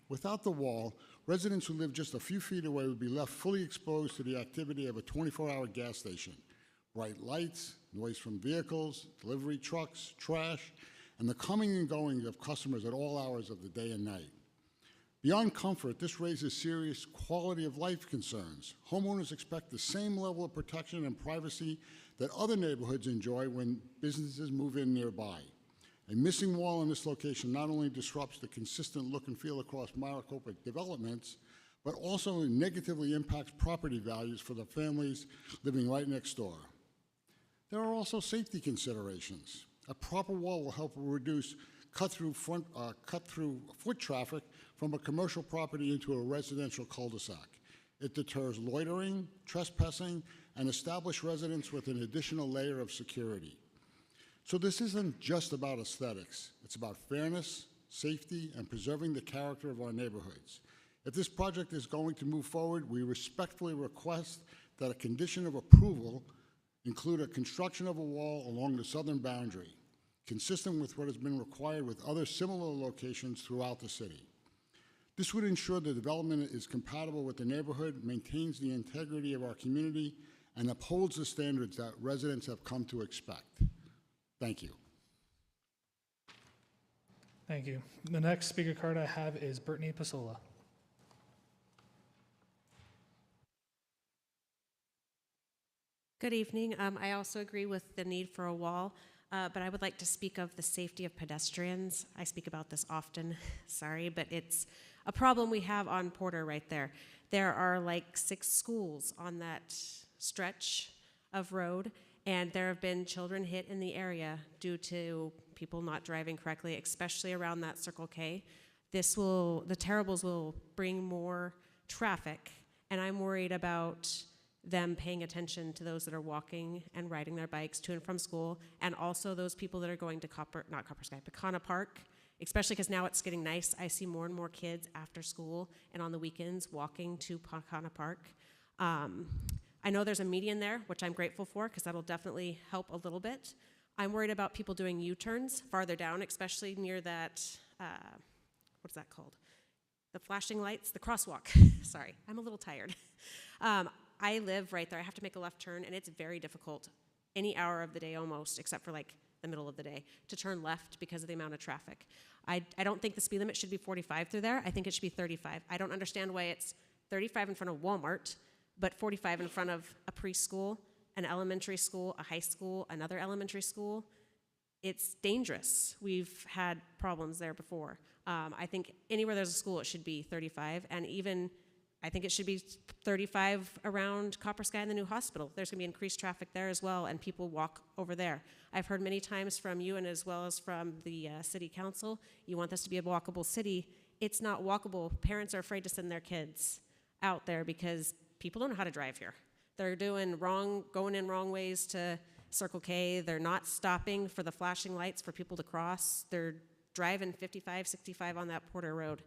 Without the wall, residents who live just a few feet away would be left fully exposed to the activity of a 24-hour gas station. Bright lights, noise from vehicles, delivery trucks, trash, and the coming and going of customers at all hours of the day and night. Beyond comfort, this raises serious quality of life concerns. Homeowners expect the same level of protection and privacy that other neighborhoods enjoy when businesses move in nearby. A missing wall in this location not only disrupts the consistent look and feel across Maricopa developments, but also negatively impacts property values for the families living right next door. There are also safety considerations. A proper wall will help reduce cut-through foot traffic from a commercial property into a residential cul-de-sac. It deters loitering, trespassing, and establishes residents with an additional layer of security. So this isn't just about aesthetics. It's about fairness, safety, and preserving the character of our neighborhoods. If this project is going to move forward, we respectfully request that a condition of approval include a construction of a wall along the southern boundary, consistent with what has been required with other similar locations throughout the city. This would ensure the development is compatible with the neighborhood, maintains the integrity of our community, and upholds the standards that residents have come to expect. Thank you.
Thank you. The next speaker card I have is Brittany Pasola.
Good evening. I also agree with the need for a wall, but I would like to speak of the safety of pedestrians. I speak about this often, sorry, but it's a problem we have on Porter right there. There are like 6 schools on that stretch of road, and there have been children hit in the area due to people not driving correctly, especially around that Circle K. The Terribles will bring more traffic, and I'm worried about them paying attention to those that are walking and riding their bikes to and from school, and also those people that are going to Pecana Park especially because now it's getting nice. I see more and more kids after school and on the weekends walking to Paucana Park. I know there's a median there, which I'm grateful for because that'll definitely help a little bit. I'm worried about people doing U-turns farther down, especially near that, what's that called? The flashing lights, the crosswalk. Sorry, I'm a little tired. I live right there. I have to make a left turn, and it's very difficult any hour of the day almost, except for like the middle of the day, to turn left because of the amount of traffic. I don't think the speed limit should be 45 through there. I think it should be 35. I don't understand why it's 35 in front of Walmart, but 45 in front of a preschool, an elementary school, a high school, another elementary school. It's dangerous. We've had problems there before. I think anywhere there's a school, it should be 35, and even I think it should be 35 around Copper Sky and the new hospital. There's going to be increased traffic there as well, and people walk over there. I've heard many times from you and as well as from the city council, you want this to be a walkable city. It's not walkable. Parents are afraid to send their kids out there because people don't know how to drive here. They're going in wrong ways to Circle K. They're not stopping for the flashing lights for people to cross. They're driving 55, 65 on that Porter Road.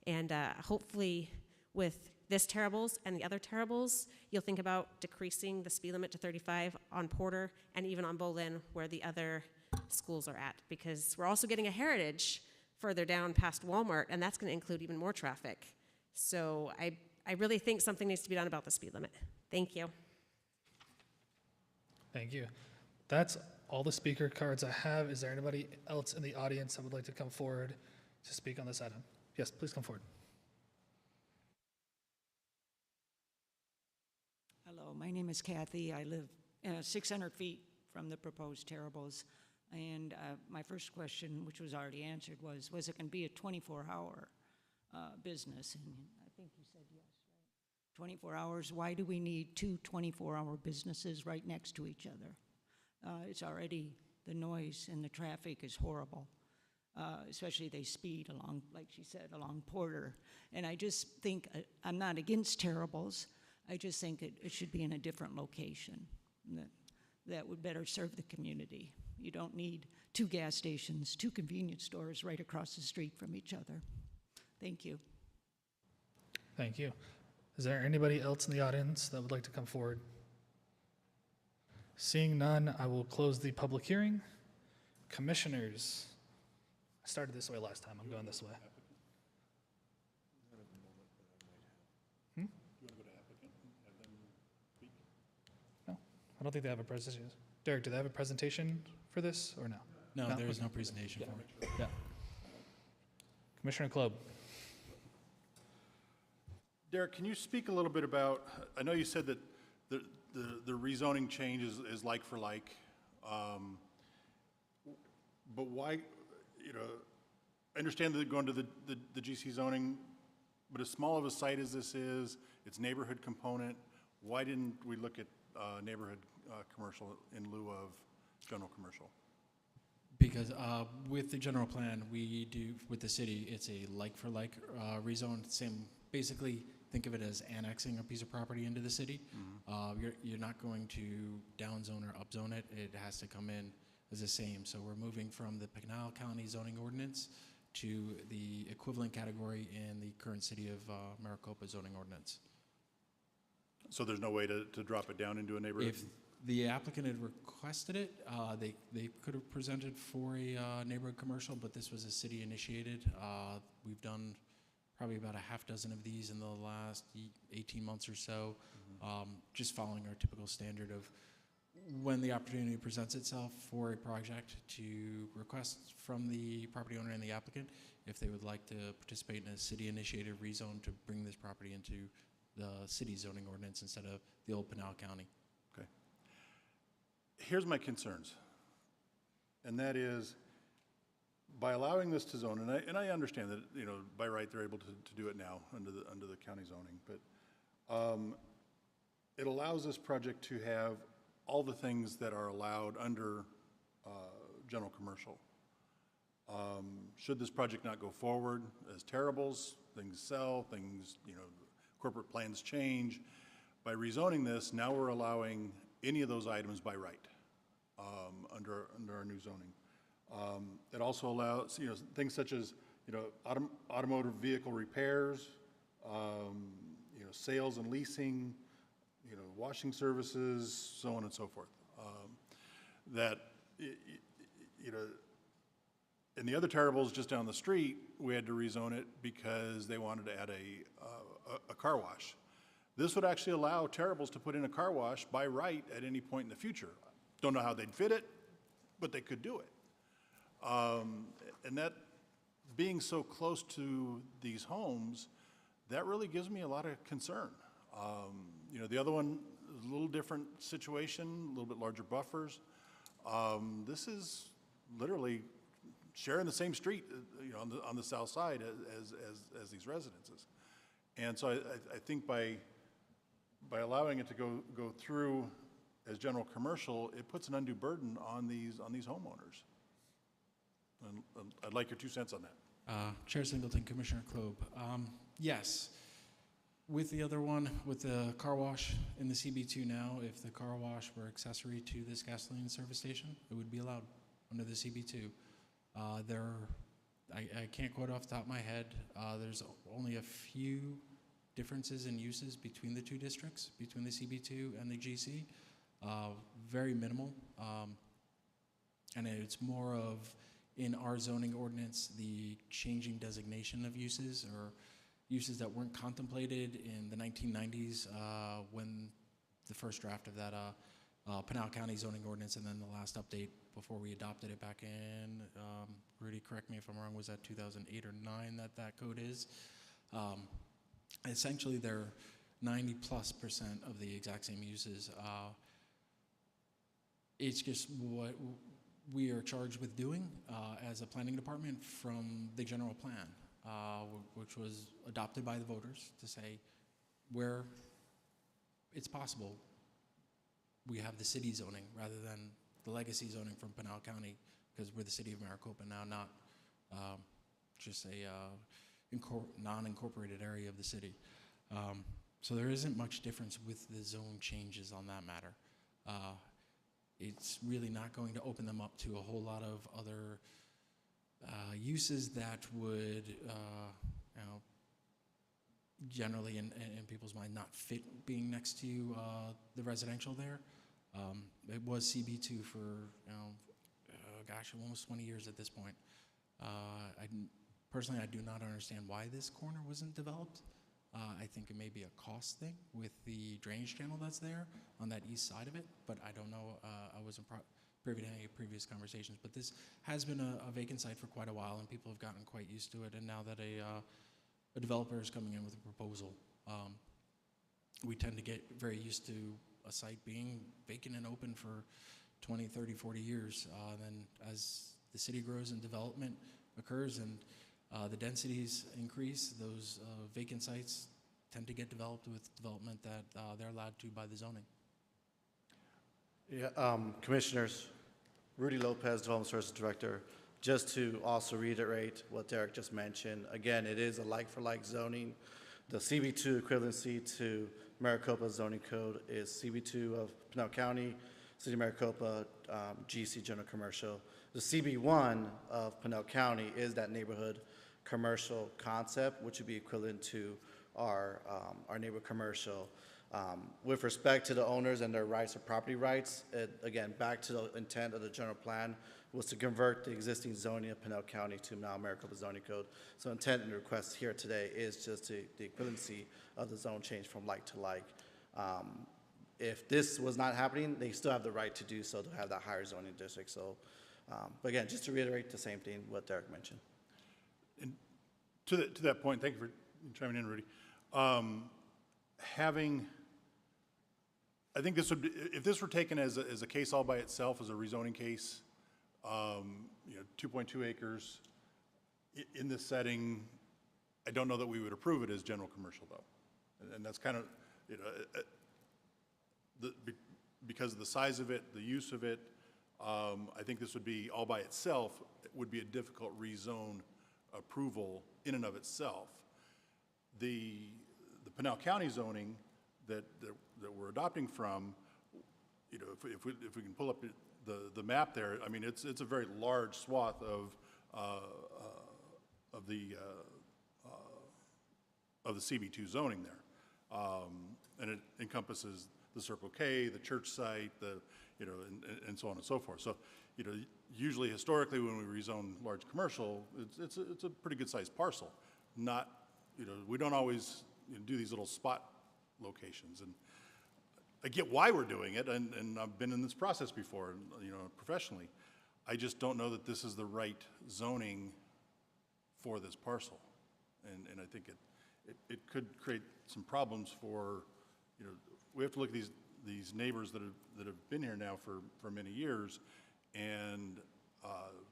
And hopefully with this Terribles and the other Terribles, you'll think about decreasing the speed limit to 35 on Porter and even on Bolin where the other schools are at, because we're also getting a Heritage further down past Walmart, and that's going to include even more traffic. So I really think something needs to be done about the speed limit. Thank you.
Thank you. That's all the speaker cards I have. Is there anybody else in the audience that would like to come forward to speak on this item? Yes, please come forward.
Hello, my name is Kathy. I live 600 feet from the proposed Terribles. And my first question, which was already answered, was it going to be a 24-hour business? And I think you said yes, right? 24 hours. Why do we need two 24-hour businesses right next to each other? It's already, the noise and the traffic is horrible. Especially they speed along, like she said, along Porter. And I just think, I'm not against Terribles. I just think it should be in a different location that would better serve the community. You don't need two gas stations, two convenience stores right across the street from each other. Thank you.
Thank you. Is there anybody else in the audience that would like to come forward? Seeing none, I will close the public hearing. Commissioners, I started this way last time. I'm going this way. No, I don't think they have a presentation. Derek, do they have a presentation for this or no?
No, there is no presentation for it.
Yeah. Commissioner Klob.
Derek, can you speak a little bit about, I know you said that the rezoning change is like for like, but why, I understand that they're going to the GC zoning, but as small of a site as this is, its neighborhood component, why didn't we look at neighborhood commercial in lieu of general commercial?
Because with the general plan, we do, with the city, it's a like-for-like rezone. Same, basically, think of it as annexing a piece of property into the city. Mm-hmm. You're not going to downzone or upzone it. It has to come in as the same. So we're moving from the Pinal County zoning ordinance to the equivalent category in the current city of Maricopa zoning ordinance.
So there's no way to drop it down into a neighborhood?
If the applicant had requested it, they could have presented for a neighborhood commercial, but this was a city initiated. We've done probably about a half dozen of these in the last 18 months or so, just following our typical standard of when the opportunity presents itself for a project to request from the property owner and the applicant if they would like to participate in a city-initiated rezone to bring this property into the city zoning ordinance instead of the old Pinal County.
Okay. Here's my concerns, and that is by allowing this to zone, and I understand that by right they're able to do it now under the county zoning, but it allows this project to have all the things that are allowed under general commercial. Should this project not go forward as Terribles, things sell, things, corporate plans change, by rezoning this, now we're allowing any of those items by right under our new zoning. It also allows, things such as, automotive vehicle repairs, sales and leasing, washing services, so on and so forth. That, and the other Terrible's just down the street, we had to rezone it because they wanted to add a car wash. This would actually allow Terrible's to put in a car wash by right at any point in the future. Don't know how they'd fit it, but they could do it. And that, being so close to these homes, that really gives me a lot of concern. The other one is a little different situation, a little bit larger buffers. This is literally sharing the same street, on the south side as these residences. And so I think by allowing it to go through as general commercial, it puts an undue burden on these homeowners. And I'd like your 2 cents on that.
Chair Singleton, Commissioner Klob. Yes, with the other one, with the car wash in the CB2 now, if the car wash were accessory to this gasoline service station, it would be allowed under the CB2. I can't quote off the top of my head. There's only a few differences in uses between the two districts, between the CB2 and the GC. Very minimal. And it's more of, in our zoning ordinance, the changing designation of uses, or uses that weren't contemplated in the 1990s when the first draft of that Pinal County zoning ordinance, and then the last update before we adopted it back in, Rudy, correct me if I'm wrong, was that 2008 or 9 that code is? Essentially, they're 90+% of the exact same uses. It's just what we are charged with doing as a planning department from the general plan, which was adopted by the voters to say where it's possible we have the city zoning rather than the legacy zoning from Pinal County, because we're the city of Maricopa now, not just a non-incorporated area of the city. So there isn't much difference with the zone changes on that matter. It's really not going to open them up to a whole lot of other uses that would, generally in people's mind not fit being next to the residential there. It was CB2 for, gosh, almost 20 years at this point. Personally, I do not understand why this corner wasn't developed. I think it may be a cost thing with the drainage channel that's there on that east side of it, but I don't know. I wasn't privy to any previous conversations, but this has been a vacant site for quite a while, and people have gotten quite used to it. And now that a developer is coming in with a proposal, we tend to get very used to a site being vacant and open for 20, 30, 40 years. Then as the city grows and development occurs and the densities increase, those vacant sites tend to get developed with development that they're allowed to by the zoning.
Yeah, Commissioners, Rudy Lopez, Development Services Director. Just to also reiterate what Derek just mentioned, again, it is a like-for-like zoning. The CB2 equivalency to Maricopa zoning code is CB2 of Pinal County, City of Maricopa, GC General Commercial. The CB1 of Pinal County is that neighborhood commercial concept, which would be equivalent to our neighborhood commercial. With respect to the owners and their rights or property rights, again, back to the intent of the general plan was to convert the existing zoning of Pinal County to now Maricopa zoning code. So intent and request here today is just the equivalency of the zone change from like to like. If this was not happening, they still have the right to do so, to have that higher zoning district. So, but again, just to reiterate the same thing what Derek mentioned.
And to that point, thank you for chiming in, Rudy. I think this would be, if this were taken as a case all by itself, as a rezoning case, 2.2 acres in this setting, I don't know that we would approve it as general commercial though. And that's kind of, because of the size of it, the use of it, I think this would be all by itself, it would be a difficult rezone approval in and of itself. The Pinal County zoning that we're adopting from, if we can pull up the map there, I mean, it's a very large swath of the CB2 zoning there. And it encompasses the Circle K, the church site, and so on and so forth. So, usually historically when we rezone large commercial, it's a pretty good sized parcel. Not, we don't always do these little spot locations. And I get why we're doing it, and I've been in this process before, professionally. I just don't know that this is the right zoning for this parcel. And I think it could create some problems for, we have to look at these neighbors that have been here now for many years, and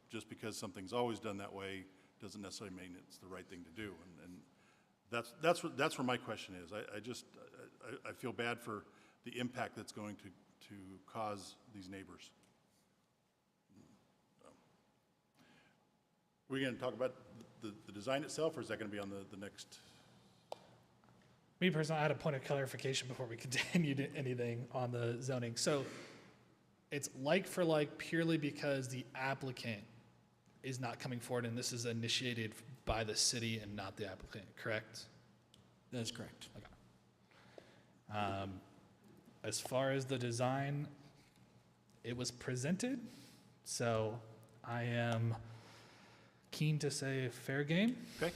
just because something's always done that way doesn't necessarily mean it's the right thing to do. And that's where my question is. I feel bad for the impact that's going to cause these neighbors. We're going to talk about the design itself, or is that going to be on the next?
Me personally, I had a point of clarification before we continue to anything on the zoning. So it's like for like purely because the applicant is not coming forward, and this is initiated by the city and not the applicant, correct?
That is correct.
Okay. As far as the design, it was presented, so I am keen to say fair game.
Okay.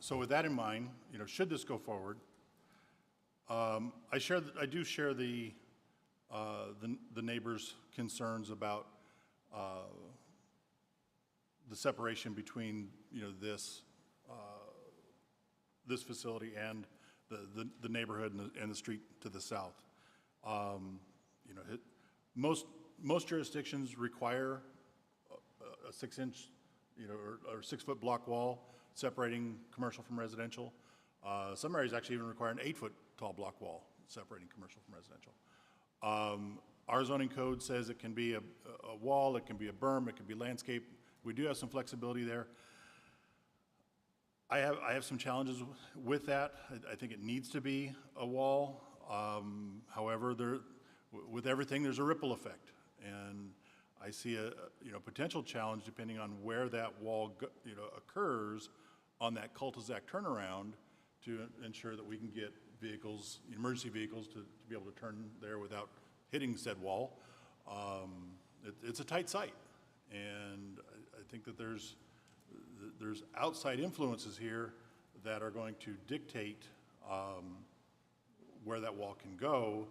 So with that in mind, should this go forward, I do share the neighbors' concerns about the separation between this facility and the neighborhood and the street to the south. Most jurisdictions require a 6-inch, or 6-foot block wall separating commercial from residential. Some areas actually even require an 8-foot tall block wall separating commercial from residential. Our zoning code says it can be a wall, it can be a berm, it can be landscape. We do have some flexibility there. I have some challenges with that. I think it needs to be a wall. However, with everything, there's a ripple effect. And I see a potential challenge depending on where that wall occurs on that cul-de-sac turnaround to ensure that we can get vehicles, emergency vehicles, to be able to turn there without hitting said wall. It's a tight site, and I think that there's outside influences here that are going to dictate where that wall can go.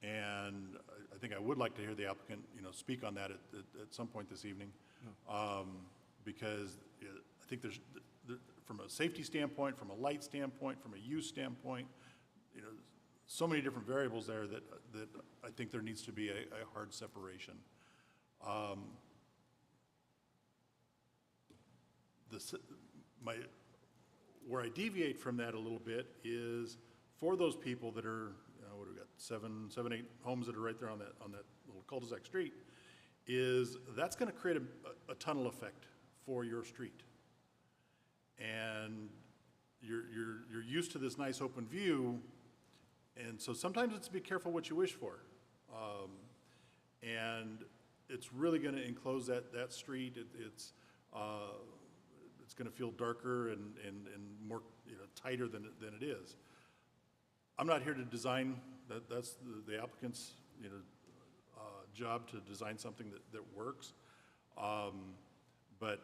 And I think I would like to hear the applicant, speak on that at some point this evening, because I think there's, from a safety standpoint, from a light standpoint, from a use standpoint, so many different variables there that I think there needs to be a hard separation. Where I deviate from that a little bit is for those people that are, what do we got, seven, 8 homes that are right there on that little cul-de-sac street, is that's going to create a tunnel effect for your street. And you're used to this nice open view, and so sometimes it's to be careful what you wish for. And it's really going to enclose that street. It's going to feel darker and more tighter than it is. I'm not here to design. That's the applicant's job to design something that works. But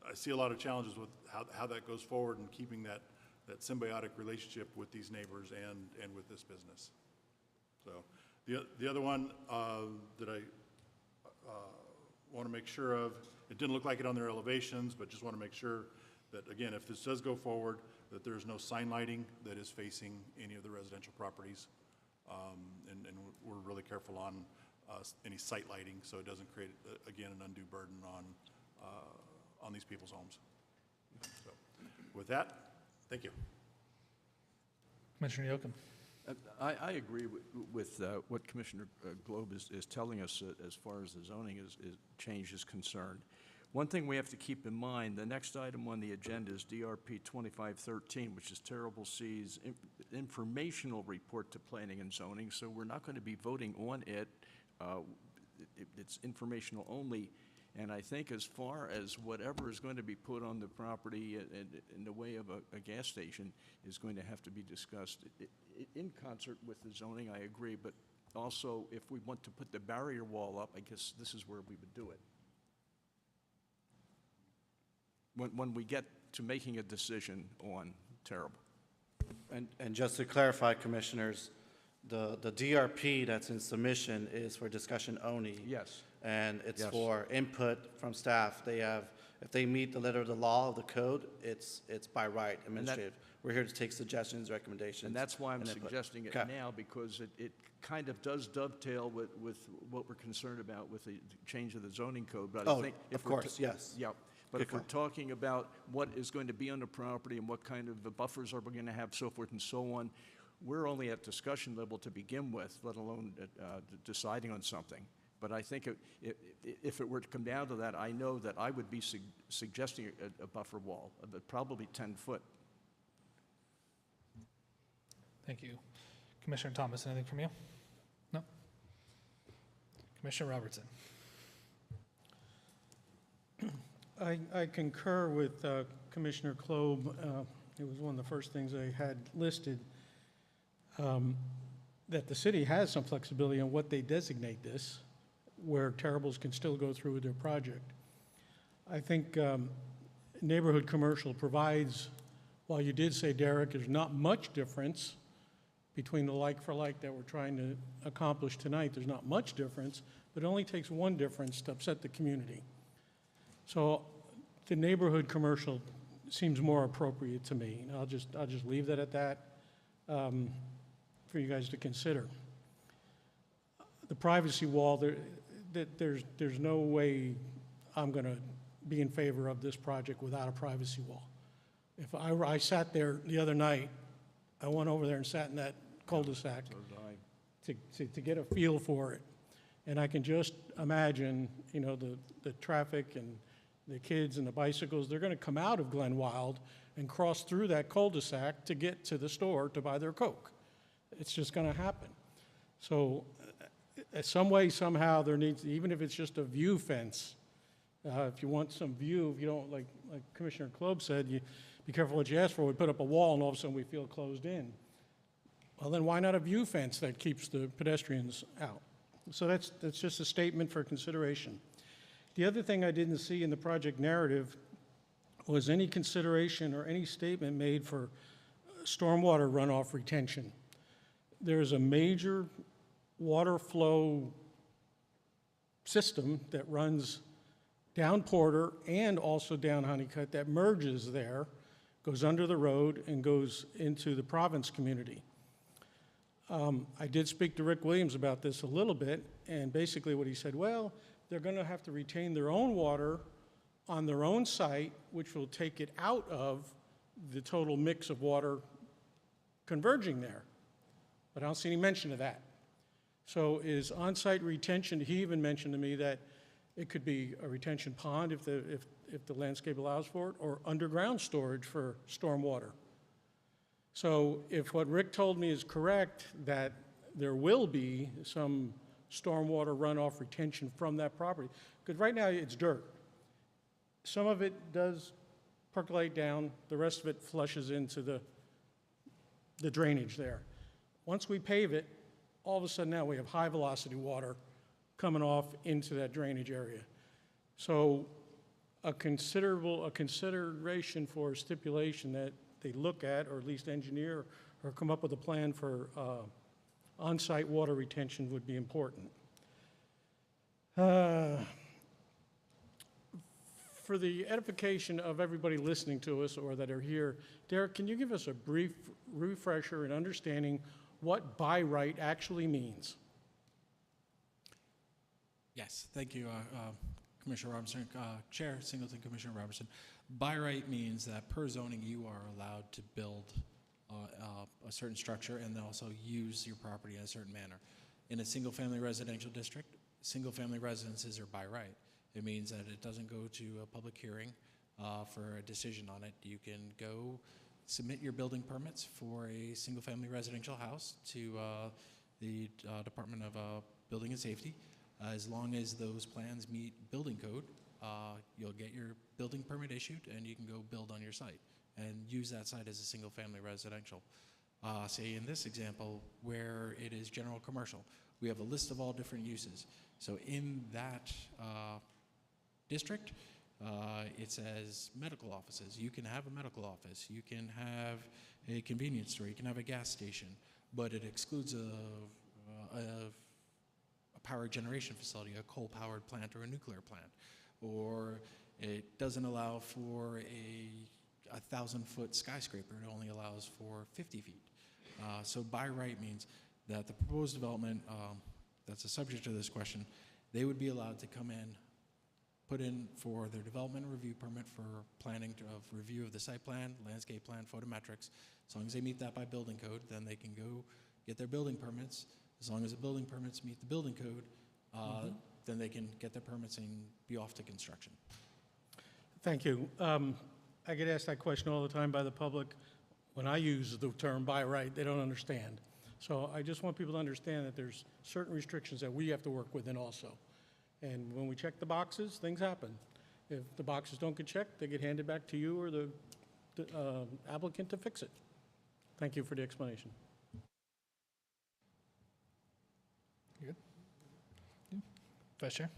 I see a lot of challenges with how that goes forward and keeping that symbiotic relationship with these neighbors and with this business. So the other one that I want to make sure of, it didn't look like it on their elevations, but just want to make sure that, again, if this does go forward, that there's no sign lighting that is facing any of the residential properties. And we're really careful on any site lighting so it doesn't create, again, an undue burden on these people's homes. So with that, thank you.
Commissioner Yoakum.
I agree with what Commissioner Globe is telling us as far as the zoning change is concerned. One thing we have to keep in mind, the next item on the agenda is DRP 2513, which is Terrible Seas informational report to planning and zoning. So we're not going to be voting on it It's informational only. And I think as far as whatever is going to be put on the property in the way of a gas station is going to have to be discussed in concert with the zoning, I agree, but also if we want to put the barrier wall up, I guess this is where we would do it. When we get to making a decision on Terrible.
And just to clarify, Commissioners, the DRP that's in submission is for discussion only.
Yes.
And it's
Yes.
for input from staff. They have, if they meet the letter of the law of the code, it's by right administrative. We're here to take suggestions, recommendations.
And that's why I'm
and input.
suggesting it
Okay.
now, because it kind of does dovetail with what we're concerned about with the change of the zoning code. But
Oh,
I think if
of
we're
course, yes.
Yeah. But
Good
if we're
call.
talking about what is going to be on the property and what kind of buffers are we going to have, so forth and so on, we're only at discussion level to begin with, let alone deciding on something. But I think if it were to come down to that, I know that I would be suggesting a buffer wall, but probably 10 foot.
Thank you. Commissioner Thomas, anything from you? No? Commissioner Robertson?
I concur with Commissioner Klob. It was one of the first things I had listed, that the city has some flexibility on what they designate this, where Terribles can still go through with their project. I think neighborhood commercial provides, while you did say, Derek, there's not much difference between the like for like that we're trying to accomplish tonight. There's not much difference, but it only takes one difference to upset the community. So the neighborhood commercial seems more appropriate to me. And I'll just leave that at that for you guys to consider. The privacy wall, there's no way I'm going to be in favor of this project without a privacy wall. If I sat there the other night, I went over there and sat in that cul-de-sac to get a feel for it. And I can just imagine, you know, the traffic and the kids and the bicycles, they're going to come out of Glen Wild and cross through that cul-de-sac to get to the store to buy their Coke. It's just going to happen. So some way, somehow, there needs, even if it's just a view fence, if you want some view, if you don't, like Commissioner Klob said, you be careful what you ask for. We put up a wall and all of a sudden we feel closed in. Well, then why not a view fence that keeps the pedestrians out? So that's just a statement for consideration. The other thing I didn't see in the project narrative was any consideration or any statement made for stormwater runoff retention. There is a major water flow system that runs down Porter and also down Honeycutt that merges there, goes under the road, and goes into the province community. I did speak to Rick Williams about this a little bit, and basically what he said, well, they're going to have to retain their own water on their own site, which will take it out of the total mix of water converging there. But I don't see any mention of that. So is on-site retention, he even mentioned to me that it could be a retention pond if the landscape allows for it, or underground storage for stormwater. So if what Rick told me is correct, that there will be some stormwater runoff retention from that property, because right now it's dirt. Some of it does percolate down, the rest of it flushes into the drainage there. Once we pave it, all of a sudden now we have high velocity water coming off into that drainage area. So a consideration for stipulation that they look at, or at least engineer, or come up with a plan for on-site water retention would be important. For the edification of everybody listening to us or that are here, Derek, can you give us a brief refresher in understanding what by right actually means?
Yes, thank you, Commissioner Robertson. Chair Singleton, Commissioner Robertson. By right means that per zoning you are allowed to build a certain structure and then also use your property in a certain manner. In a single-family residential district, single-family residences are by right. It means that it doesn't go to a public hearing for a decision on it. You can go submit your building permits for a single-family residential house to the Department of building and safety. As long as those plans meet building code, you'll get your building permit issued and you can go build on your site and use that site as a single-family residential. Say in this example, where it is general commercial, we have a list of all different uses. So in that district, it says medical offices. You can have a medical office. You can have a convenience store. You can have a gas station. But it excludes a power generation facility, a coal-powered plant or a nuclear plant. Or it doesn't allow for a 1,000-foot skyscraper. It only allows for 50 feet. So by right means that the proposed development that's the subject of this question, they would be allowed to come in, put in for their development review permit for planning of review of the site plan, landscape plan, photometrics. As long as they meet that by building code, then they can go get their building permits. As long as the building permits meet the building code, then they can get their permits and be off to construction.
Thank you. I get asked that question all the time by the public. When I use the term by right, they don't understand. So I just want people to understand that there's certain restrictions that we have to work within also. And when we check the boxes, things happen. If the boxes don't get checked, they get handed back to you or the applicant to fix it. Thank you for the explanation.
Good. Vice Chair?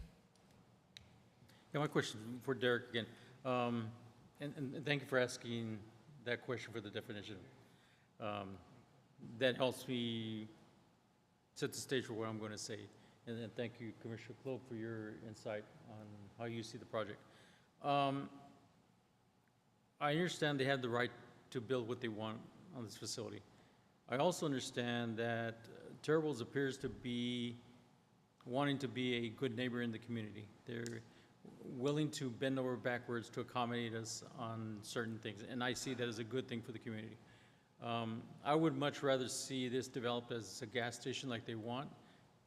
Yeah, my question for Derek again. And thank you for asking that question for the definition. That helps me set the stage for what I'm going to say. And then thank you, Commissioner Klob, for your insight on how you see the project. I understand they have the right to build what they want on this facility. I also understand that Terrible's appears to be wanting to be a good neighbor in the community. They're willing to bend over backwards to accommodate us on certain things, and I see that as a good thing for the community. I would much rather see this developed as a gas station like they want,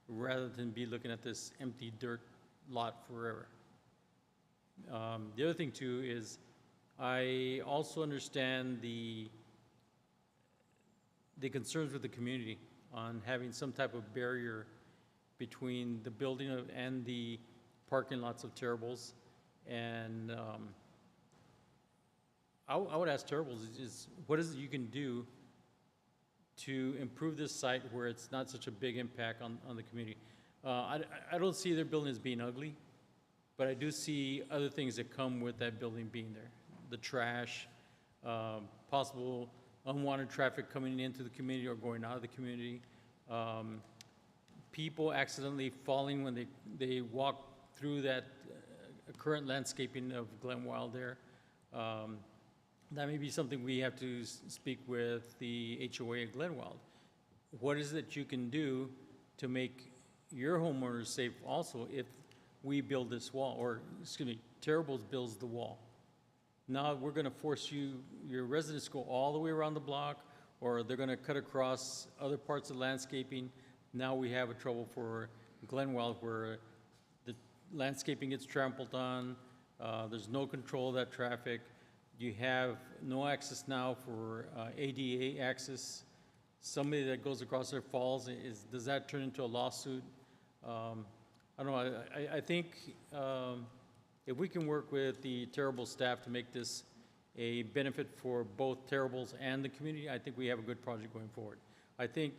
rather than be looking at this empty dirt lot forever. The other thing too is I also understand the concerns with the community on having some type of barrier between the building and the parking lots of Terrible's. And I would ask Terrible's is what is it you can do to improve this site where it's not such a big impact on the community? I don't see their building as being ugly, but I do see other things that come with that building being there. The trash, possible unwanted traffic coming into the community or going out of the community, people accidentally falling when they walk through that current landscaping of Glenwild there. That may be something we have to speak with the HOA at Glenwild. What is it you can do to make your homeowners safe also if we build this wall, or excuse me, Terrible's builds the wall? Now we're gonna force your residents to go all the way around the block, or they're gonna cut across other parts of landscaping. Now we have a trouble for Glenwild where the landscaping gets trampled on, there's no control of that traffic. You have no access now for ADA access. Somebody that goes across there falls, does that turn into a lawsuit? I don't know, I think if we can work with the Terrible staff to make this a benefit for both Terribles and the community, I think we have a good project going forward. I think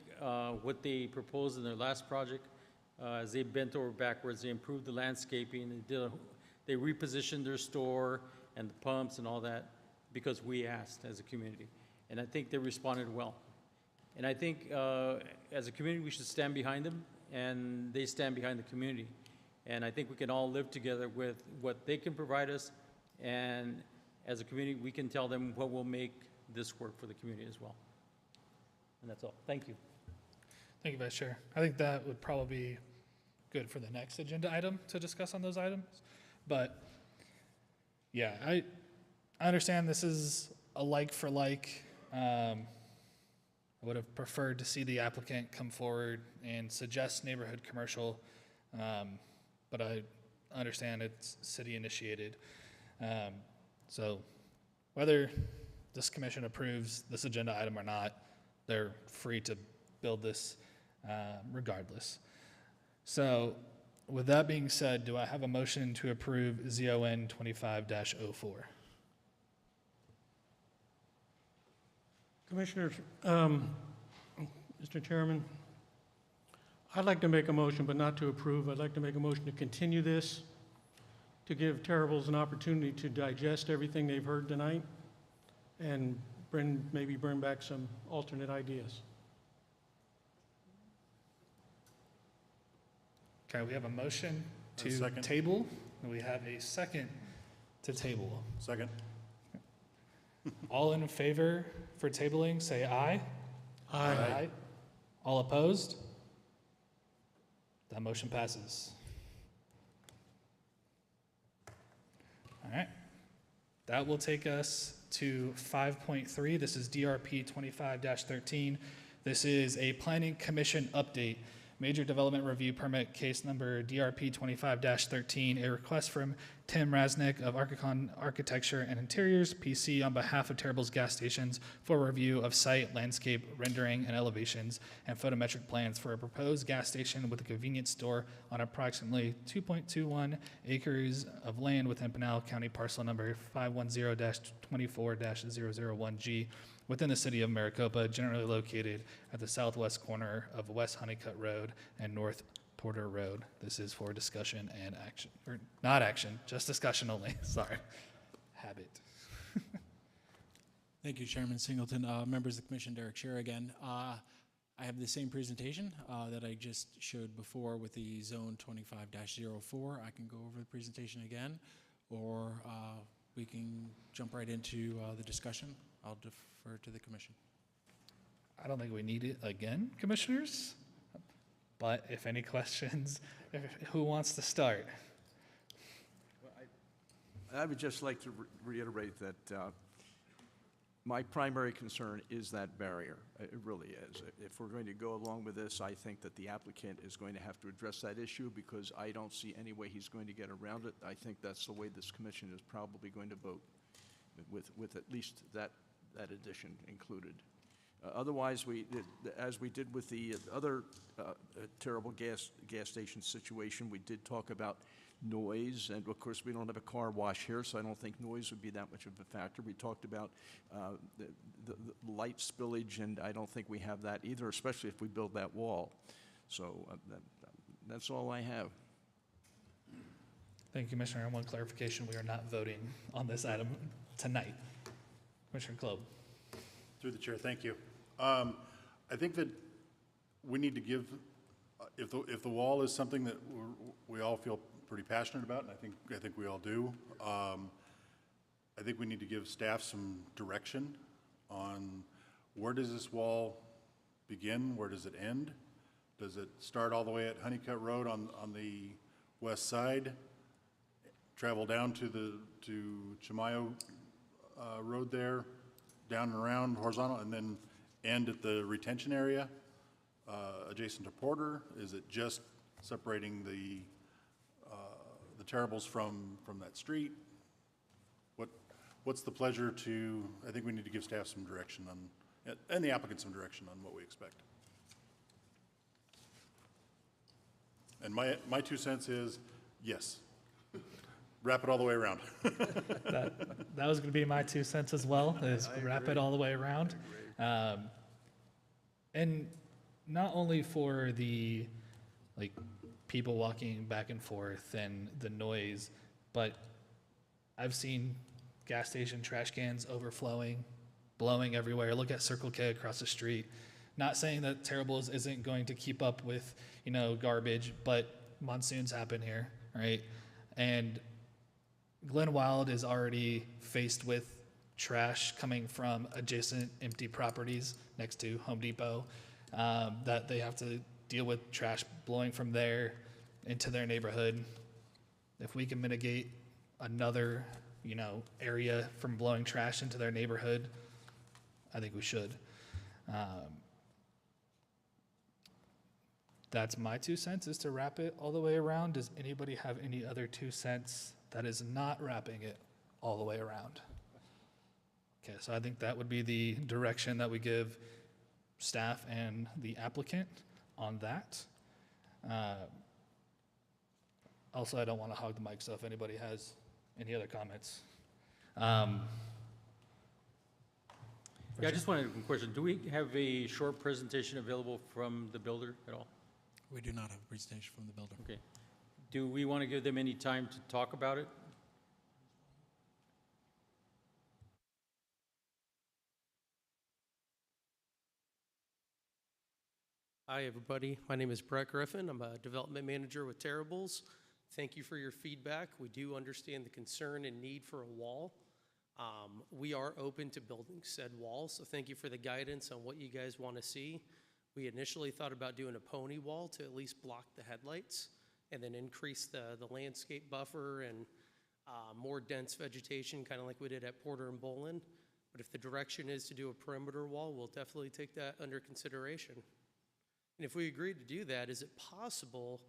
what they proposed in their last project, as they bent over backwards, they improved the landscaping, they repositioned their store and the pumps and all that because we asked as a community. And I think they responded well. And I think as a community, we should stand behind them, and they stand behind the community. And I think we can all live together with what they can provide us, and as a community, we can tell them what will make this work for the community as well. And that's all. Thank you.
Thank you, Vice Chair. I think that would probably be good for the next agenda item to discuss on those items. But yeah, I understand this is a like for like. I would have preferred to see the applicant come forward and suggest neighborhood commercial, but I understand it's city initiated. So whether this commission approves this agenda item or not, they're free to build this regardless. So with that being said, do I have a motion to approve ZON 25-04?
Commissioners, Mr. Chairman, I'd like to make a motion, but not to approve. I'd like to make a motion to continue this, to give Terribles an opportunity to digest everything they've heard tonight and maybe bring back some alternate ideas.
Okay, we have a motion to
second.
table, and we have a second to table.
Second.
All in favor for tabling, say aye.
Aye.
All opposed? That motion passes. All right. That will take us to 5.3. This is DRP 25-13. This is a Planning Commission update. Major Development Review Permit Case Number DRP 25-13, a request from Tim Rasnick of Archicon Architecture and Interiors, PC, on behalf of Terrible's Gas Stations for review of site, landscape, rendering, and elevations, and photometric plans for a proposed gas station with a convenience store on approximately 2.21 acres of land within Pinal County parcel number 510-24-001G, within the city of Maricopa, generally located at the southwest corner of West Honeycutt Road and North Porter Road. This is for discussion and action, or not action, just discussion only, sorry. Habit.
Thank you, Chairman Singleton. Members of the Commission, Derek Scher again. I have the same presentation that I just showed before with the Zone 25-04. I can go over the presentation again, or we can jump right into the discussion. I'll defer to the Commission.
I don't think we need it again, Commissioners, but if any questions, who wants to start?
I would just like to reiterate that my primary concern is that barrier. It really is. If we're going to go along with this, I think that the applicant is going to have to address that issue, because I don't see any way he's going to get around it. I think that's the way this commission is probably going to vote, with at least that addition included. Otherwise, as we did with the other terrible gas station situation, we did talk about noise, and of course we don't have a car wash here, so I don't think noise would be that much of a factor. We talked about the light spillage, and I don't think we have that either, especially if we build that wall. So that's all I have.
Thank you, Commissioner. And one clarification, we are not voting on this item tonight. Commissioner Klob.
Through the chair, thank you. I think that we need to give, if the wall is something that we all feel pretty passionate about, and I think we all do, I think we need to give staff some direction on where does this wall begin, where does it end? Does it start all the way at Honeycutt Road on the west side, travel down to Chimayo Road there, down and around horizontal, and then end at the retention area adjacent to Porter? Is it just separating the Terribles from that street? What's the pleasure to? I think we need to give staff some direction on, and the applicant some direction on what we expect. And my 2 cents is yes. Wrap it all the way around.
That was going to be my 2 cents as well, is wrap it all the way around. And not only for the people walking back and forth and the noise, but I've seen gas station trash cans overflowing, blowing everywhere. Look at Circle K across the street. Not saying that Terribles isn't going to keep up with, garbage, but monsoons happen here, right? And Glen Wild is already faced with trash coming from adjacent empty properties next to Home Depot, that they have to deal with trash blowing from there into their neighborhood. If we can mitigate another, area from blowing trash into their neighborhood, I think we should. That's my 2 cents, is to wrap it all the way around. Does anybody have any other 2 cents that is not wrapping it all the way around? Okay, so I think that would be the direction that we give staff and the applicant on that. Also, I don't want to hog the mic, so if anybody has any other comments.
Yeah, I just wanted a question. Do we have a short presentation available from the builder at all?
We do not have a presentation from the builder.
Okay. Do we want to give them any time to talk about it?
Hi, everybody. My name is Brett Griffin. I'm a development manager with Terribles. Thank you for your feedback. We do understand the concern and need for a wall. We are open to building said wall, so thank you for the guidance on what you guys want to see. We initially thought about doing a pony wall to at least block the headlights and then increase the landscape buffer and more dense vegetation, kind of like we did at Porter and Bolin. But if the direction is to do a perimeter wall, we'll definitely take that under consideration. And if we agree to do that, is it possible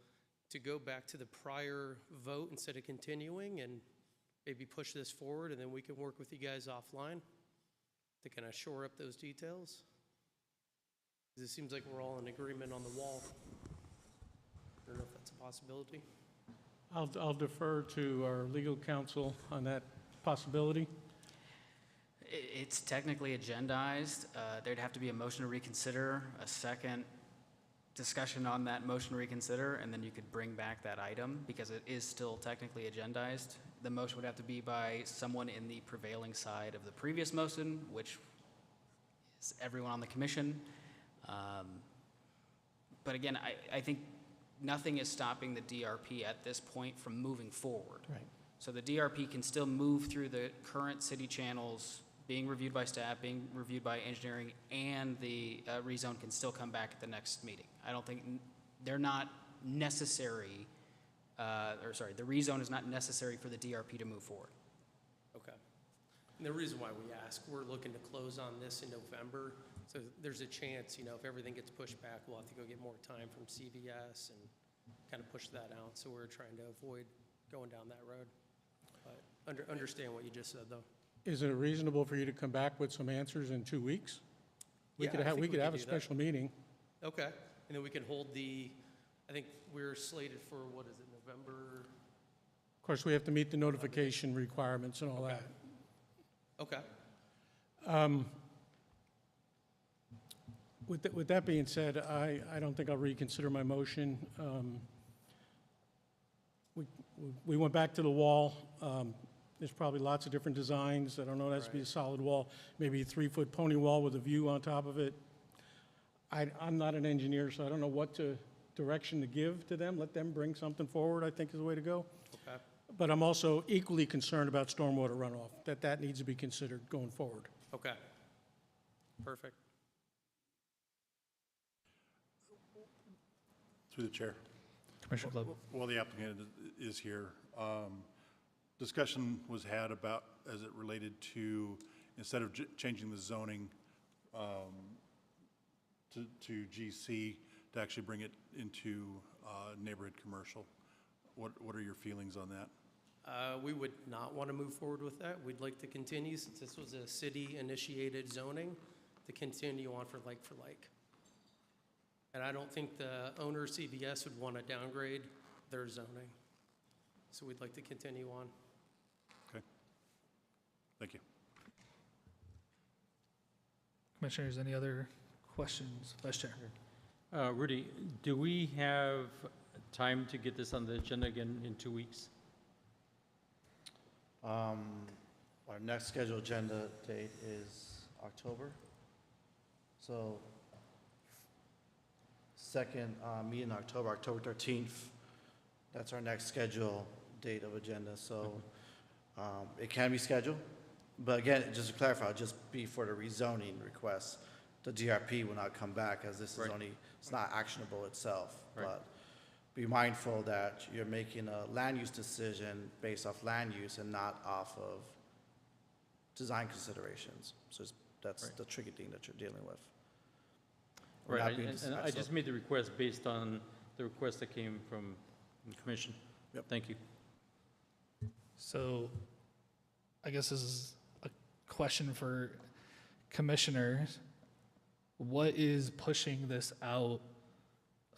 to go back to the prior vote instead of continuing and maybe push this forward, and then we can work with you guys offline to kind of shore up those details? Because it seems like we're all in agreement on the wall. I don't know if that's a possibility.
I'll defer to our legal counsel on that possibility.
It's technically agendized. There'd have to be a motion to reconsider, a second discussion on that motion to reconsider, and then you could bring back that item because it is still technically agendized. The motion would have to be by someone in the prevailing side of the previous motion, which is everyone on the commission. But again, I think nothing is stopping the DRP at this point from moving forward.
Right.
So the DRP can still move through the current city channels, being reviewed by staff, being reviewed by engineering, and the rezone can still come back at the next meeting. I don't think, they're not necessary, the rezone is not necessary for the DRP to move forward.
Okay. And the reason why we ask, we're looking to close on this in November, so there's a chance, you know, if everything gets pushed back, we'll have to go get more time from CVS and kind of push that out. So we're trying to avoid going down that road. But understand what you just said, though.
Is it reasonable for you to come back with some answers in 2 weeks? We
Yeah,
could
I
have,
think
we could have a
do that.
special meeting.
Okay, and then we can hold I think we're slated for, what is it, November?
Of course, we have to meet the notification requirements and all
Okay.
that.
Okay.
With that being said, I don't think I'll reconsider my motion. We went back to the wall. There's probably lots of different designs. I don't know, it has to be a solid wall, maybe a 3-foot pony wall with a view on top of it. I'm not an engineer, so I don't know what direction to give to them. Let them bring something forward, I think is the way to go.
Okay.
But I'm also equally concerned about stormwater runoff, that needs to be considered going forward.
Okay. Perfect.
Through the chair.
Commissioner Glover.
While the applicant is here, discussion was had about, as it related to, instead of changing the zoning to GC, to actually bring it into neighborhood commercial. What are your feelings on that?
We would not want to move forward with that. We'd like to continue, since this was a city-initiated zoning, to continue on for like. And I don't think the owner, CVS, would want to downgrade their zoning. So we'd like to continue on.
Okay. Thank you.
Commissioners, any other questions? Vice Chair.
Rudy, do we have time to get this on the agenda again in 2 weeks?
Our next scheduled agenda date is October. So second meeting in October 13th, that's our next scheduled date of agenda. So it can be scheduled. But again, just to clarify, it'll just be for the rezoning request. The DRP will not come back, as this is it's not actionable itself.
Right.
But be mindful that you're making a land use decision based off land use and not off of design considerations. So that's the tricky thing that you're dealing with. We're not
Right,
being
and I
so-
just made the request based on the request that came from the commission.
Yep.
Thank you.
So I guess this is a question for commissioners. What is pushing this out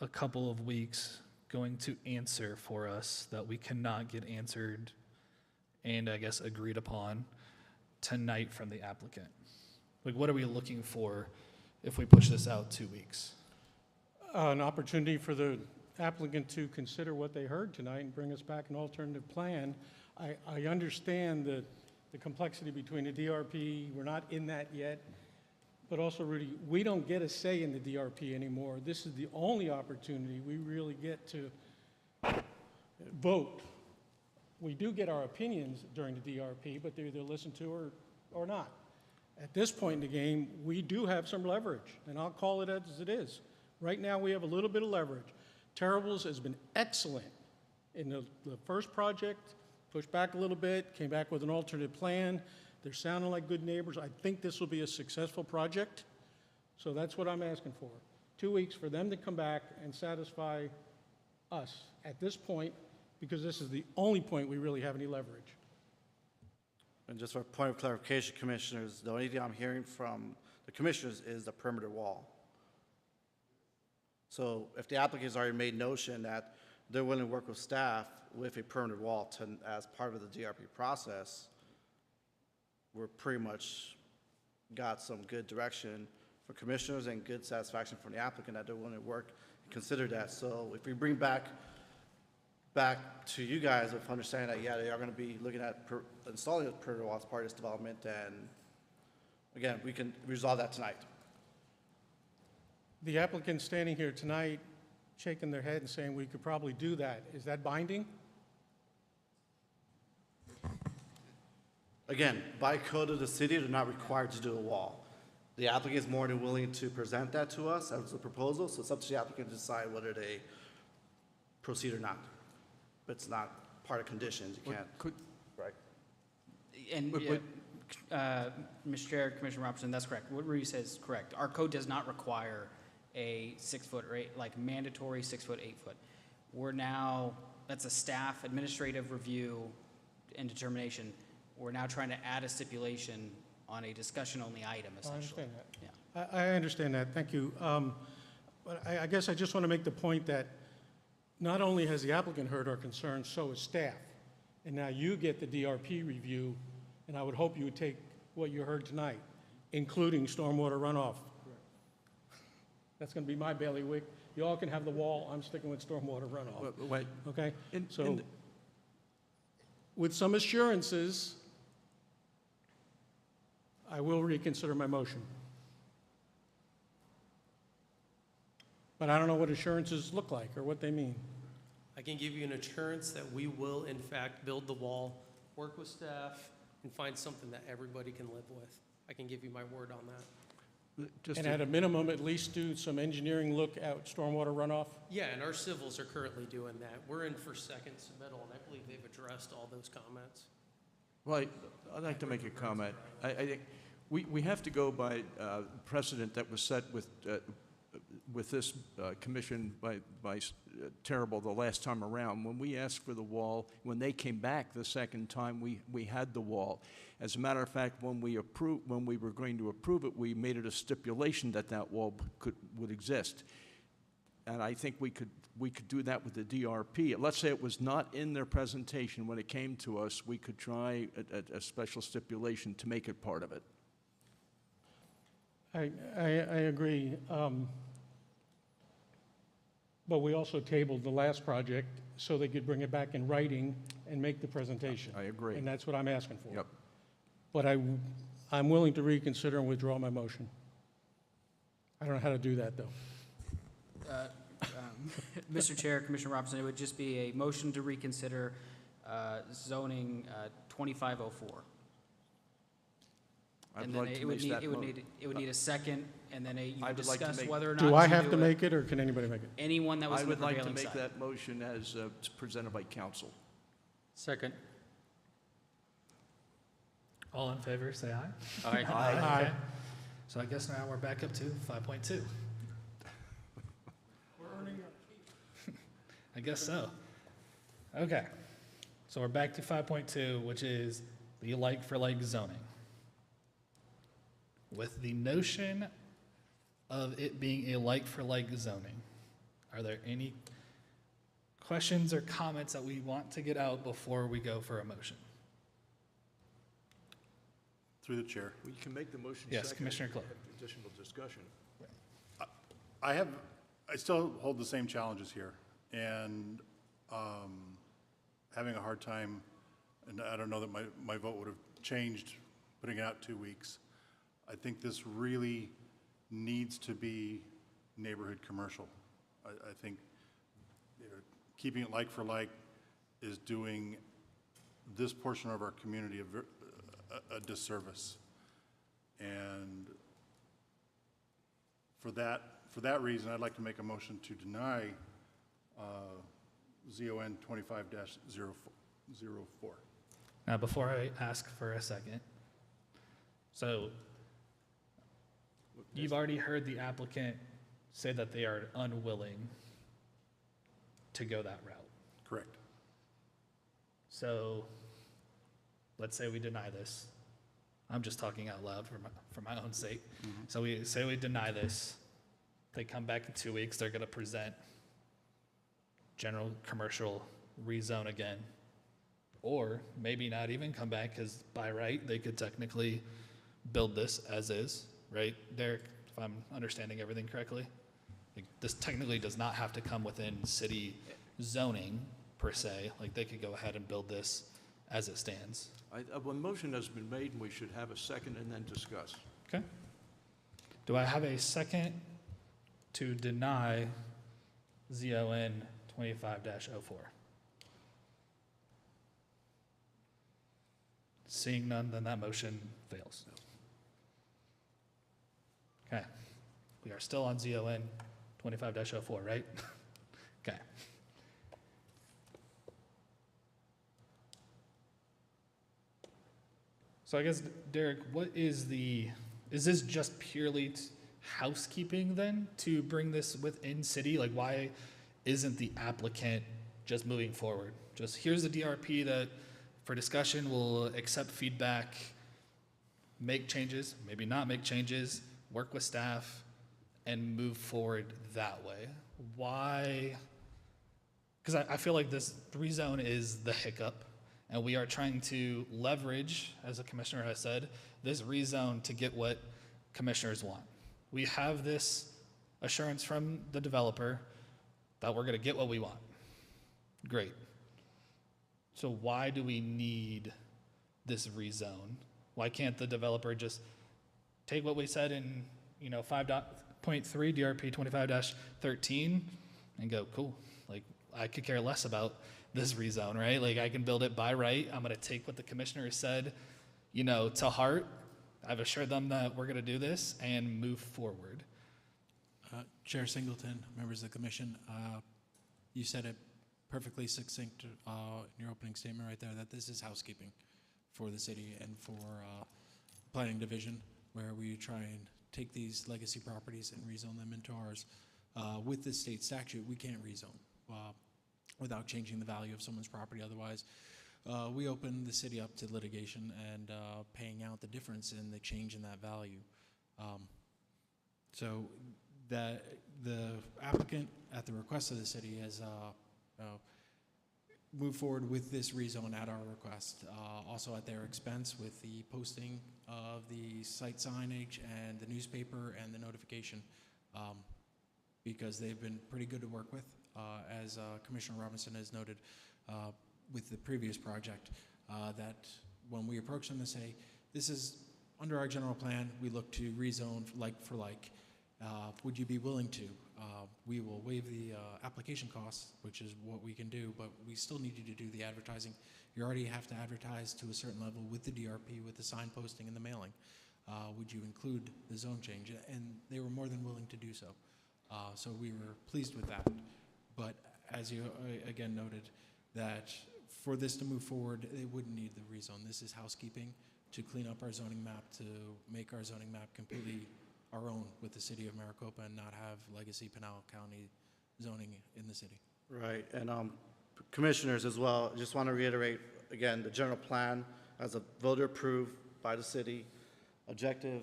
a couple of weeks going to answer for us that we cannot get answered and I guess agreed upon tonight from the applicant? Like, what are we looking for if we push this out 2 weeks?
An opportunity for the applicant to consider what they heard tonight and bring us back an alternative plan. I understand the complexity between the DRP, we're not in that yet, but also, Rudy, we don't get a say in the DRP anymore. This is the only opportunity we really get to vote. We do get our opinions during the DRP, but they're either listened to or not. At this point in the game, we do have some leverage, and I'll call it as it is. Right now, we have a little bit of leverage. Terribles has been excellent in the first project, pushed back a little bit, came back with an alternative plan. They're sounding like good neighbors. I think this will be a successful project, so that's what I'm asking for. 2 weeks for them to come back and satisfy us at this point, because this is the only point we really have any leverage.
And just for a point of clarification, Commissioners, the only thing I'm hearing from the Commissioners is the perimeter wall. So if the applicant has already made notion that they're willing to work with staff with a perimeter wall as part of the DRP process, we're pretty much got some good direction for Commissioners and good satisfaction from the applicant that they're willing to work and consider that. So if we bring back to you guys with understanding that, yeah, they are going to be looking at installing a perimeter wall as part of this development, and again, we can resolve that tonight.
The applicant standing here tonight shaking their head and saying we could probably do that. Is that binding?
Again, by code of the city, they're not required to do a wall. The applicant is more than willing to present that to us as a proposal, so it's up to the applicant to decide whether they proceed or not. But it's not part of conditions, you can't. Right.
And, Mr. Chair, Commissioner Robinson, that's correct. What Rudy says is correct. Our code does not require a 6 foot or mandatory 6 foot, 8 foot. We're now, that's a staff administrative review and determination. We're now trying to add a stipulation on a discussion-only item, essentially.
I understand that.
Yeah.
I understand that, thank you. But I guess I just want to make the point that not only has the applicant heard our concerns, so has staff. And now you get the DRP review, and I would hope you would take what you heard tonight, including stormwater runoff. That's going to be my bailiwick. You all can have the wall, I'm sticking with stormwater runoff.
Wait.
Okay? So, with some assurances, I will reconsider my motion. But I don't know what assurances look like or what they mean.
I can give you an assurance that we will, in fact, build the wall, work with staff, and find something that everybody can live with. I can give you my word on that.
And at a minimum, at least do some engineering look at stormwater runoff?
Yeah, and our civils are currently doing that. We're in for second submittal, and I believe they've addressed all those comments.
Well, I'd like to make a comment. I think we have to go by precedent that was set with this commission by Terrible the last time around. When we asked for the wall, when they came back the second time, we had the wall. As a matter of fact, when we were going to approve it, we made it a stipulation that that wall would exist. And I think we could do that with the DRP. Let's say it was not in their presentation when it came to us, we could try a special stipulation to make it part of it.
I agree. But we also tabled the last project so they could bring it back in writing and make the presentation.
I agree.
And that's what I'm asking for.
Yep.
But I'm willing to reconsider and withdraw my motion. I don't know how to do that, though.
Mr. Chair, Commissioner Robinson, it would just be a motion to reconsider zoning 2504. And then it would need a second, and then you would discuss whether or not to do it.
Do I have to make it, or can anybody make it?
Anyone that was
I
on the
would like to
prevailing
make
side.
that motion as presented by council.
Second.
All in favor, say aye.
Aye.
Aye.
Okay. So I guess now we're back up to 5.2.
We're earning our keep.
I guess so. Okay. So we're back to 5.2, which is the like-for-like zoning. With the notion of it being a like-for-like zoning, are there any questions or comments that we want to get out before we go for a motion?
Through the chair.
Well, you can make the motion
Yes,
second.
Commissioner Clow.
Additional discussion.
I still hold the same challenges here, and having a hard time, and I don't know that my vote would have changed putting it out 2 weeks. I think this really needs to be neighborhood commercial. I think, you know, keeping it like for like is doing this portion of our community a disservice. And for that reason, I'd like to make a motion to deny ZON 25-004.
Now, before I ask for a second, so you've already heard the applicant say that they are unwilling to go that route.
Correct.
So let's say we deny this. I'm just talking out loud for my own sake. So we say we deny this. They come back in 2 weeks, they're gonna present general commercial rezone again. Or maybe not even come back, because by right, they could technically build this as is, right? Derek, if I'm understanding everything correctly? Like, this technically does not have to come within city zoning per se. Like, they could go ahead and build this as it stands.
A motion has been made, and we should have a second and then discuss.
Okay. Do I have a second to deny ZON 25-04? Seeing none, then that motion fails. Okay. We are still on ZON 25-04, right? Okay. So I guess, Derek, is this just purely housekeeping then to bring this within city? Like, why isn't the applicant just moving forward? Just here's the DRP that for discussion, we'll accept feedback, make changes, maybe not make changes, work with staff, and move forward that way. Why? Because I feel like this rezone is the hiccup, and we are trying to leverage, as the commissioner has said, this rezone to get what commissioners want. We have this assurance from the developer that we're going to get what we want. Great. So why do we need this rezone? Why can't the developer just take what we said in 5.3 DRP 25-13 and go, cool, like I could care less about this rezone, right? Like I can build it by right. I'm gonna take what the commissioner said, to heart. I've assured them that we're gonna do this and move forward.
Chair Singleton, members of the commission, you said it perfectly succinct in your opening statement right there, that this is housekeeping for the city and for planning division, where we try and take these legacy properties and rezone them into ours. With the state statute, we can't rezone without changing the value of someone's property. Otherwise, we open the city up to litigation and paying out the difference in the change in that value. So that the applicant, at the request of the city, has moved forward with this rezone at our request, also at their expense with the posting of the site signage and the newspaper and the notification, because they've been pretty good to work with, as Commissioner Robinson has noted with the previous project, that when we approach them and say, this is under our general plan, we look to rezone like for like, would you be willing to? We will waive the application costs, which is what we can do, but we still need you to do the advertising. You already have to advertise to a certain level with the DRP, with the sign posting and the mailing. Would you include the zone change? And they were more than willing to do so. So we were pleased with that. But as you again noted, that for this to move forward, they wouldn't need the rezone. This is housekeeping to clean up our zoning map, to make our zoning map completely our own with the city of Maricopa and not have legacy Pinal County zoning in the city.
Right, and commissioners as well, just want to reiterate, again, the general plan as a voter approved by the city. Objective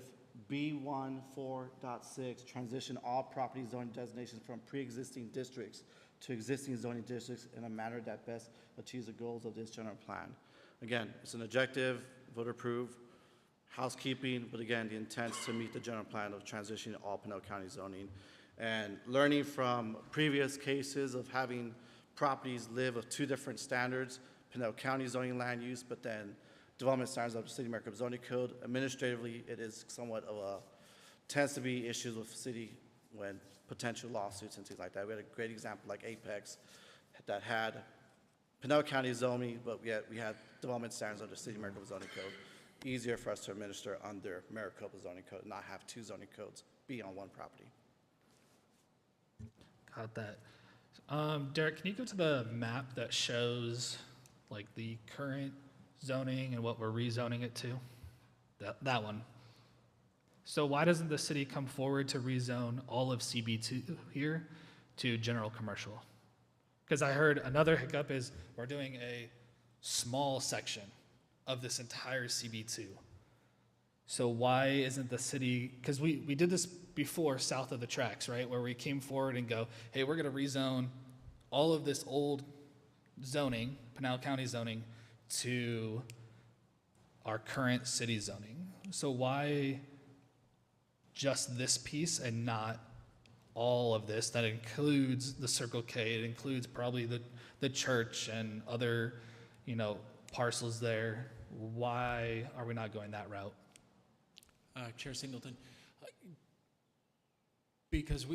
B14.6, transition all property zoning designations from pre-existing districts to existing zoning districts in a manner that best achieves the goals of this general plan. Again, it's an objective, vote approve, housekeeping, but again, the intent is to meet the general plan of transitioning all Pinal County zoning. And learning from previous cases of having properties live with two different standards, Pinal County zoning land use, but then development standards of the City of Maricopa zoning code. Administratively, it is somewhat of a, tends to be issues with the city when potential lawsuits and things like that. We had a great example like Apex that had Pinal County zoning, but yet we had development standards of the City of Maricopa zoning code. Easier for us to administer under Maricopa zoning code, not have two zoning codes be on one property.
Got that. Derek, can you go to the map that shows like the current zoning and what we're rezoning it to? That one. So why doesn't the city come forward to rezone all of CB2 here to general commercial? Because I heard another hiccup is we're doing a small section of this entire CB2. So why isn't the city, because we did this before south of the tracks, right? Where we came forward and go, hey, we're gonna rezone all of this old zoning, Pinal County zoning, to our current city zoning. So why just this piece and not all of this? That includes the Circle K, it includes probably the church and other, parcels there. Why are we not going that route?
Chair Singleton, because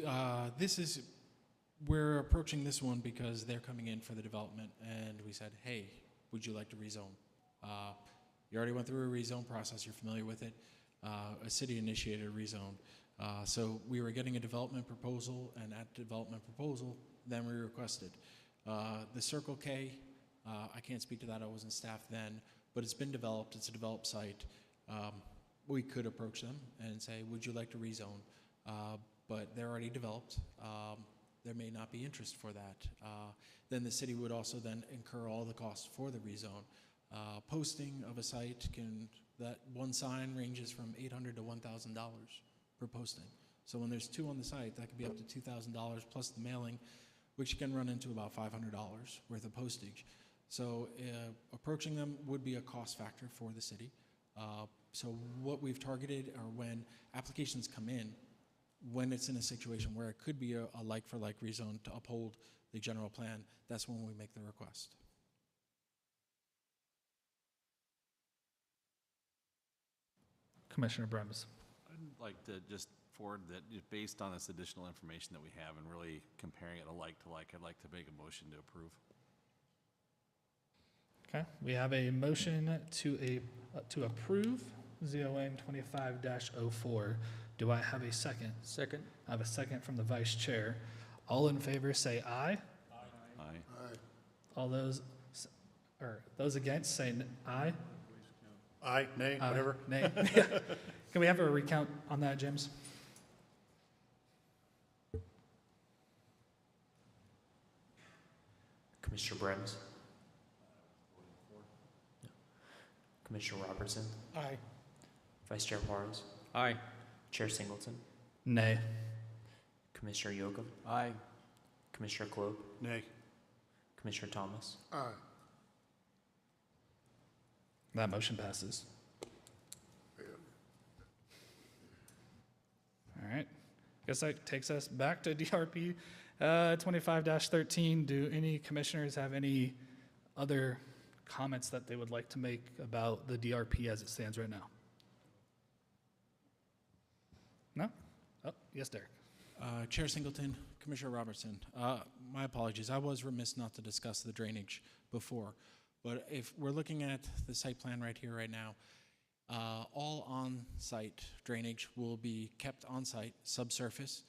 we're approaching this one because they're coming in for the development, and we said, hey, would you like to rezone? You already went through a rezone process, you're familiar with it. A city initiated a rezone. So we were getting a development proposal, and at development proposal, then we requested. The Circle K, I can't speak to that, I wasn't staff then, but it's been developed, it's a developed site. We could approach them and say, would you like to rezone? But they're already developed. There may not be interest for that. Then the city would also then incur all the costs for the rezone. Posting of a site that one sign ranges from $800 to $1,000 per posting. So when there's two on the site, that could be up to $2,000 plus the mailing, which can run into about $500 worth of postage. So approaching them would be a cost factor for the city. So what we've targeted are when applications come in, when it's in a situation where it could be a like-for-like rezone to uphold the general plan, that's when we make the request.
Commissioner Brems.
I'd like to just forward that based on this additional information that we have and really comparing it alike to like, I'd like to make a motion to approve.
Okay, we have a motion to approve ZON 25-04. Do I have a second?
Second.
I have a second from the vice chair. All in favor say aye.
Aye.
Aye.
All those against say aye.
Aye, nay, whatever.
Nay. Can we have a recount on that, James?
Commissioner Brems? No. Commissioner Robertson?
Aye.
Vice Chair Barnes?
Aye.
Chair Singleton?
Nay.
Commissioner Yoakum?
Aye.
Commissioner Klob?
Nay.
Commissioner Thomas?
Aye.
That motion passes. All right. Guess that takes us back to DRP 25-13. Do any commissioners have any other comments that they would like to make about the DRP as it stands right now? No? Oh, yes, Derek.
Chair Singleton, Commissioner Robertson, my apologies. I was remiss not to discuss the drainage before, but if we're looking at the site plan right here, right now, all on-site drainage will be kept on-site, subsurface.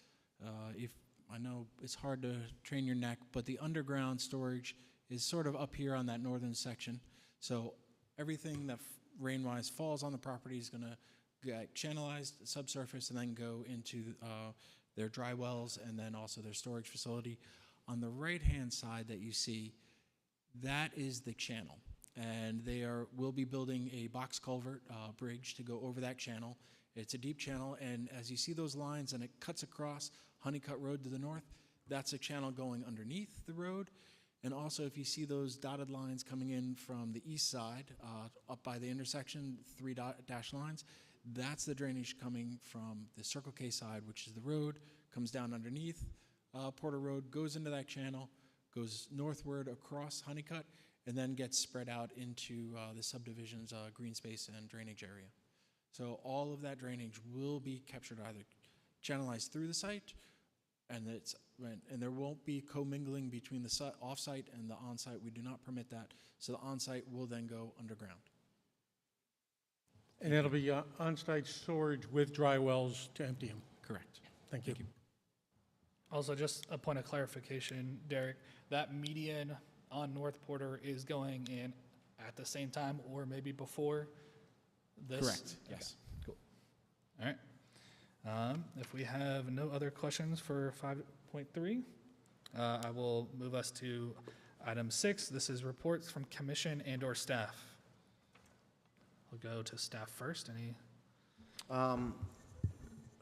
I know it's hard to train your neck, but the underground storage is sort of up here on that northern section. So everything that rain-wise falls on the property is going to get channelized subsurface and then go into their dry wells and then also their storage facility. On the right-hand side that you see, that is the channel. And will be building a box culvert bridge to go over that channel. It's a deep channel, and as you see those lines and it cuts across Honeycutt Road to the north, that's a channel going underneath the road. And also, if you see those dotted lines coming in from the east side, up by the intersection, three dash lines, that's the drainage coming from the Circle K side, which is the road, comes down underneath Porter Road, goes into that channel, goes northward across Honeycutt, and then gets spread out into the subdivision's green space and drainage area. So all of that drainage will be captured, either channelized through the site, and there won't be commingling between the off-site and the on-site. We do not permit that. So the on-site will then go underground.
And it'll be on-site storage with dry wells to empty them.
Correct.
Thank you.
Also, just a point of clarification, Derek, that median on North Porter is going in at the same time or maybe before this?
Correct,
Okay,
yes.
cool. All right. If we have no other questions for 5.3, I will move us to item 6. This is reports from commission and/or staff. We'll go to staff first. Any?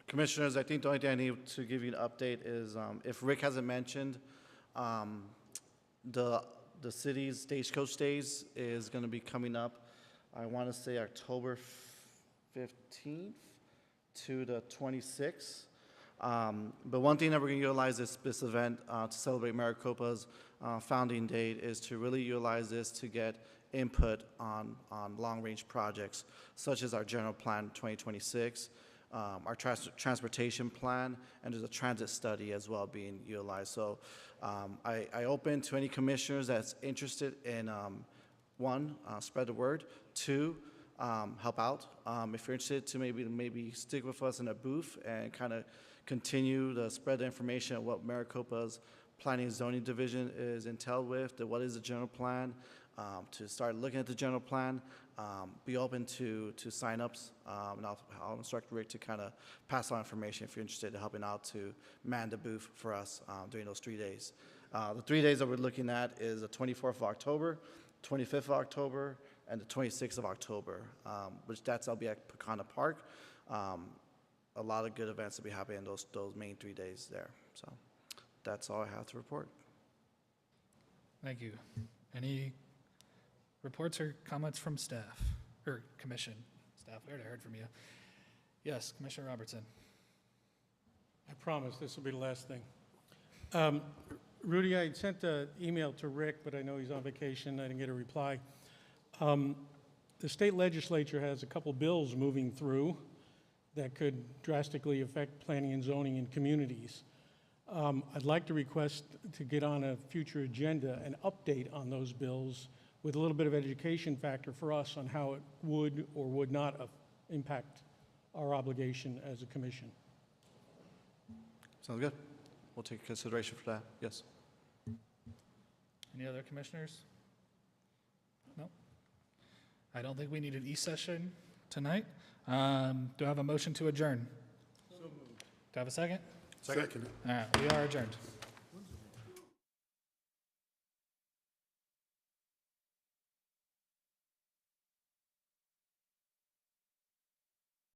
Commissioners, I think the only thing I need to give you an update is, if Rick hasn't mentioned, the city's Stagecoach Days is going to be coming up, I want to say October 15th to the 26th. But one thing that we're going to utilize this event to celebrate Maricopa's founding date is to really utilize this to get input on long-range projects, such as our general plan 2026, our transportation plan, and there's a transit study as well being utilized. So I open to any commissioners that's interested in, one, spread the word, two, help out. If you're interested to maybe stick with us in a booth and kind of continue to spread the information of what Maricopa's Planning and Zoning Division is entailed with, what is the general plan, to start looking at the general plan, be open to sign-ups, and I'll instruct Rick to kind of pass on information if you're interested in helping out to man the booth for us during those 3 days. The 3 days that we're looking at is the 24th of October, 25th of October, and the 26th of October, that'll be at Pecana Park. A lot of good events will be happening those main 3 days there. So that's all I have to report.
Thank you. Any reports or comments from staff or commission staff? We already heard from you. Yes, Commissioner Robertson.
I promise this will be the last thing. Rudy, I sent an email to Rick, but I know he's on vacation. I didn't get a reply. The state legislature has a couple bills moving through that could drastically affect planning and zoning in communities. I'd like to request to get on a future agenda an update on those bills with a little bit of education factor for us on how it would or would not impact our obligation as a commission.
Sounds good. We'll take consideration for that. Yes.
Any other commissioners? No? I don't think we need an E-session tonight. Do I have a motion to adjourn? So moved. Do I have a second?
Second.
All right, we are adjourned.